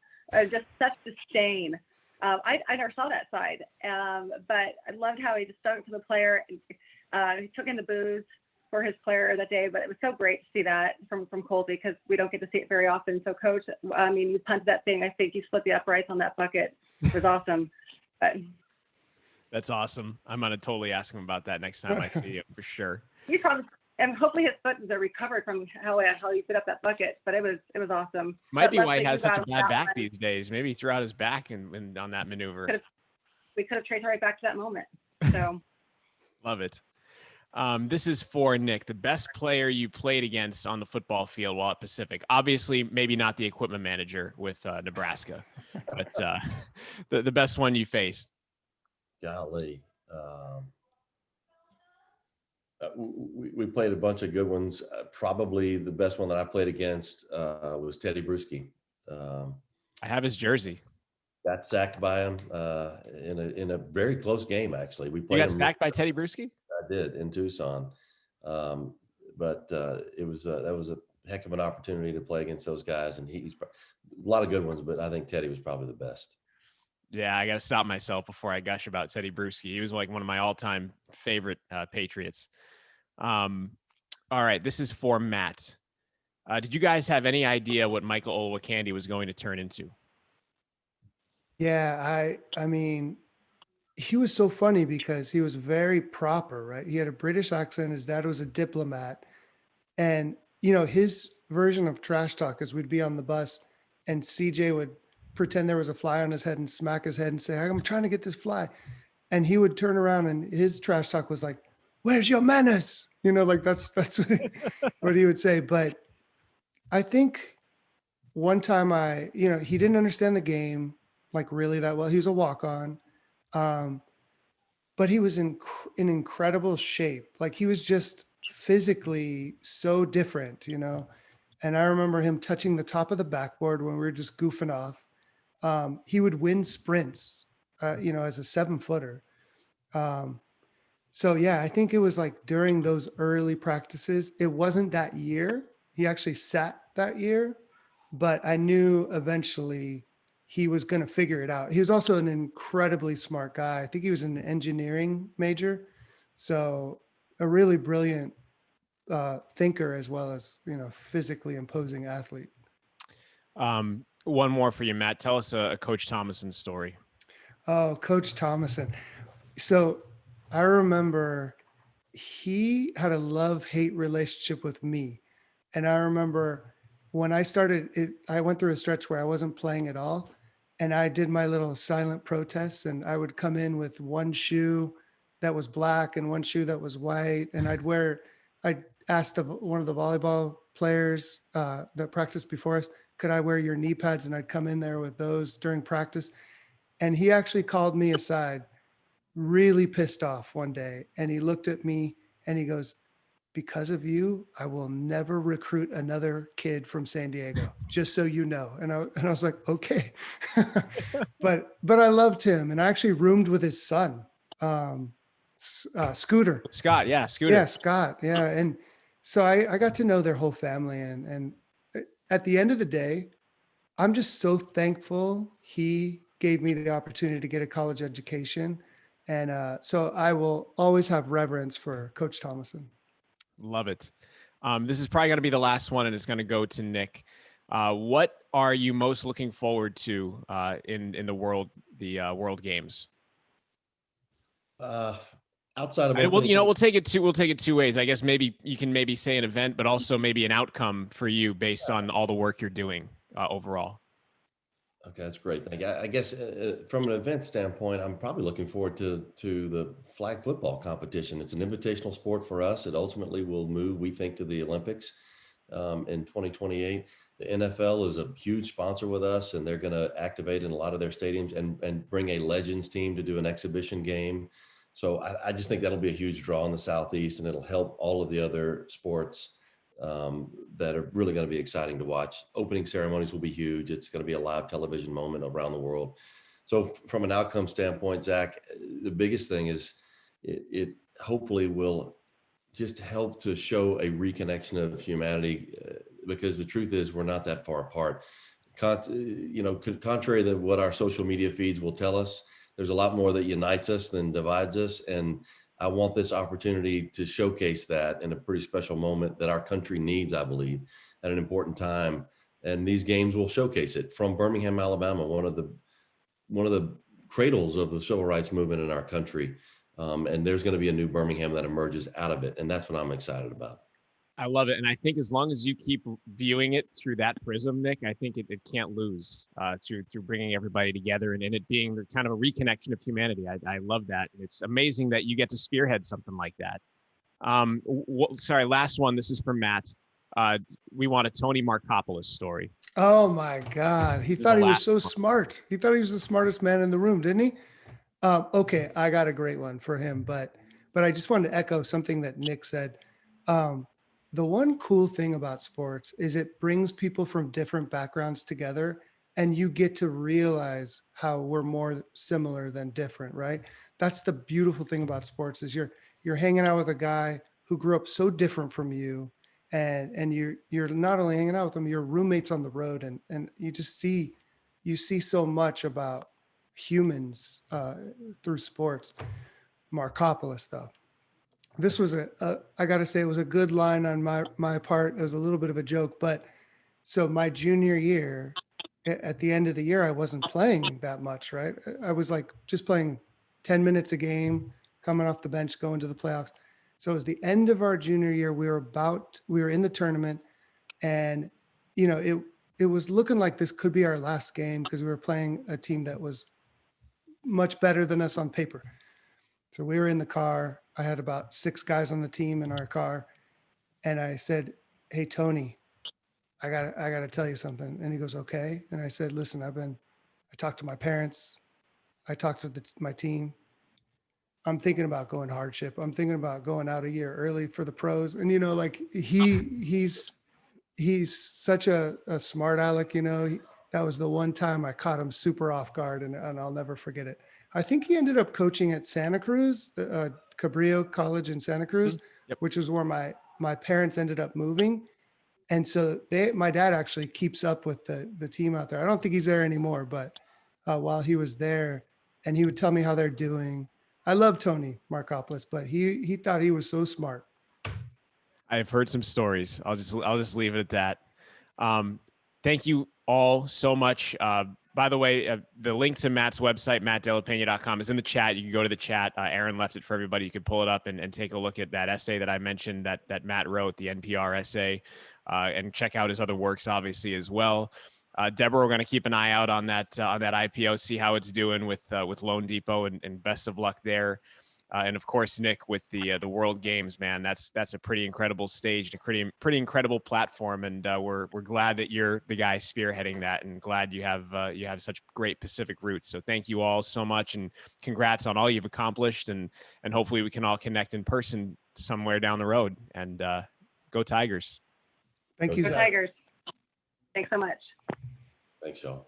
just such disdain. I never saw that side, but I loved how he just stuck to the player. He took in the boos for his player that day, but it was so great to see that from Colsey, because we don't get to see it very often. So, Coach, I mean, you punted that thing. I think you split the uprights on that bucket. It was awesome. But That's awesome. I'm gonna totally ask him about that next time I see him for sure. he probably, and hopefully his foot is recovered from how he put up that bucket. But it was awesome. Might be But why he Leslie, has you such a got bad that back one. these days. Maybe he threw out his back and on that maneuver. We could have traced right back to that moment. So Love it. This is for Nick, the best player you played against on the football field while at Pacific. Obviously, maybe not the equipment manager with Nebraska, but the best one you faced. Golly. We played a bunch of good ones. Probably the best one that I played against was Teddy Bruschi. I have his jersey. Got sacked by him in a very close game, actually. We You played got him. sacked by Teddy Bruschi? I did, in Tucson. But that was a heck of an opportunity to play against those guys. And he's a lot of good ones, but I think Teddy was probably the best. Yeah, I got to stop myself before I gush about Teddy Bruschi. He was like one of my all-time favorite Patriots. All right, this is for Matt. Did you guys have any idea what Michael Olowokandi was going to turn into? Yeah, I mean, he was so funny because he was very proper, right? He had a British accent. His dad was a diplomat. And, his version of trash talk is we'd be on the bus and CJ would pretend there was a fly on his head and smack his head and say, I'm trying to get this fly. And he would turn around and his trash talk was like, where's your manners? Like that's what he would say. But I think one time he didn't understand the game like really that well. He was a walk-on. But he was in incredible shape. Like he was just physically so different, And I remember him touching the top of the backboard when we were just goofing off. He would win sprints, as a 7-footer. So yeah, I think it was like during those early practices, it wasn't that year. He actually sat that year, but I knew eventually he was going to figure it out. He was also an incredibly smart guy. I think he was an engineering major. So a really brilliant thinker as well as, physically imposing athlete. One more for you, Matt. Tell us a Coach Thomason story. Oh, Coach Thomason. So I remember he had a love-hate relationship with me. And I remember when I started it, I went through a stretch where I wasn't playing at all. And I did my little silent protests, and I would come in with one shoe that was black and one shoe that was white. And I'd ask one of the volleyball players that practiced before us, could I wear your knee pads? And I'd come in there with those during practice. And he actually called me aside, really pissed off one day. And he looked at me and he goes, because of you, I will never recruit another kid from San Diego, just so you know. And I was like, okay. but I loved him. And I actually roomed with his son, Scooter. Scott. Yeah. Scooter. Yeah, Scott. Yeah. And so I got to know their whole family. And at the end of the day, I'm just so thankful he gave me the opportunity to get a college education. And so I will always have reverence for Coach Thomason. Love it. This is probably going to be the last one, and it's going to go to Nick. What are you most looking forward to in the World Games? Outside of Well, we'll take it two ways. I guess maybe you can say an event, but also maybe an outcome for you based on all the work you're doing overall. Okay, that's great. Thank you. I guess from an event standpoint, I'm probably looking forward to the flag football competition. It's an invitational sport for us. It ultimately will move, we think, to the Olympics in 2028. The NFL is a huge sponsor with us, and they're going to activate in a lot of their stadiums and bring a Legends team to do an exhibition game. So I just think that'll be a huge draw in the Southeast, and it'll help all of the other sports that are really going to be exciting to watch. Opening ceremonies will be huge. It's going to be a live television moment around the world. So from an outcome standpoint, Zach, the biggest thing is it hopefully will just help to show a reconnection of humanity, because the truth is we're not that far apart. Contrary to what our social media feeds will tell us, there's a lot more that unites us than divides us. And I want this opportunity to showcase that in a pretty special moment that our country needs, I believe, at an important time. And these games will showcase it. From Birmingham, Alabama, one of the cradles of the civil rights movement in our country. And there's going to be a new Birmingham that emerges out of it. And that's what I'm excited about. I love it. And I think as long as you keep viewing it through that prism, Nick, I think it can't lose through bringing everybody together and it being the kind of a reconnection of humanity. I love that. It's amazing that you get to spearhead something like that. Sorry, last one. This is from Matt. We want a Tony Markopoulos story. Oh my God. He thought he was so smart. He thought he was the smartest man in the room, didn't he? Okay, I got a great one for him, but I just wanted to echo something that Nick said. The one cool thing about sports is it brings people from different backgrounds together, and you get to realize how we're more similar than different, right? That's the beautiful thing about sports is you're hanging out with a guy who grew up so different from you, and you're not only hanging out with him, you're roommates on the road, and you just see so much about humans through sports. Markopoulos, though. This was I got to say, it was a good line on my part. It was a little bit of a joke, but so my junior year, at the end of the year, I wasn't playing that much, right? I was like just playing 10 minutes a game, coming off the bench, going to the playoffs. So it was the end of our junior year. We were in the tournament, and it was looking like this could be our last game because we were playing a team that was much better than us on paper. So we were in the car. I had about 6 guys on the team in our car. And I said, "Hey, Tony, I gotta tell you something." And he goes, "Okay." And I said, "Listen, I talked to my parents. I talked to my team. I'm thinking about going hardship. I'm thinking about going out a year early for the pros." And, he's such a smart aleck, that was the one time I caught him super off guard, and I'll never forget it. I think he ended up coaching at Santa Cruz, the Cabrillo College in Santa Cruz, Yep. which is where my parents ended up moving. And so my dad actually keeps up with the team out there. I don't think he's there anymore, but while he was there, and he would tell me how they're doing. I love Tony Markopoulos, but he thought he was so smart. I've heard some stories. I'll just leave it at that. Thank you all so much. By the way, the link to Matt's website, mattdelepena.com, is in the chat. You can go to the chat. Aaron left it for everybody. You can pull it up and take a look at that essay that I mentioned that Matt wrote, the NPR essay, and check out his other works, obviously, as well. Deborah, we're going to keep an eye out on that IPO, see how it's doing with Loan Depot, and best of luck there. And of course, Nick, with the World Games, man, that's a pretty incredible stage, a pretty incredible platform, and we're glad that you're the guy spearheading that, and glad you have such great Pacific roots. So thank you all so much, and congrats on all you've accomplished, and hopefully we can all connect in person somewhere down the road. And go Tigers! Thank you, Go Zach. Tigers! Thanks so much. Thanks, y'all.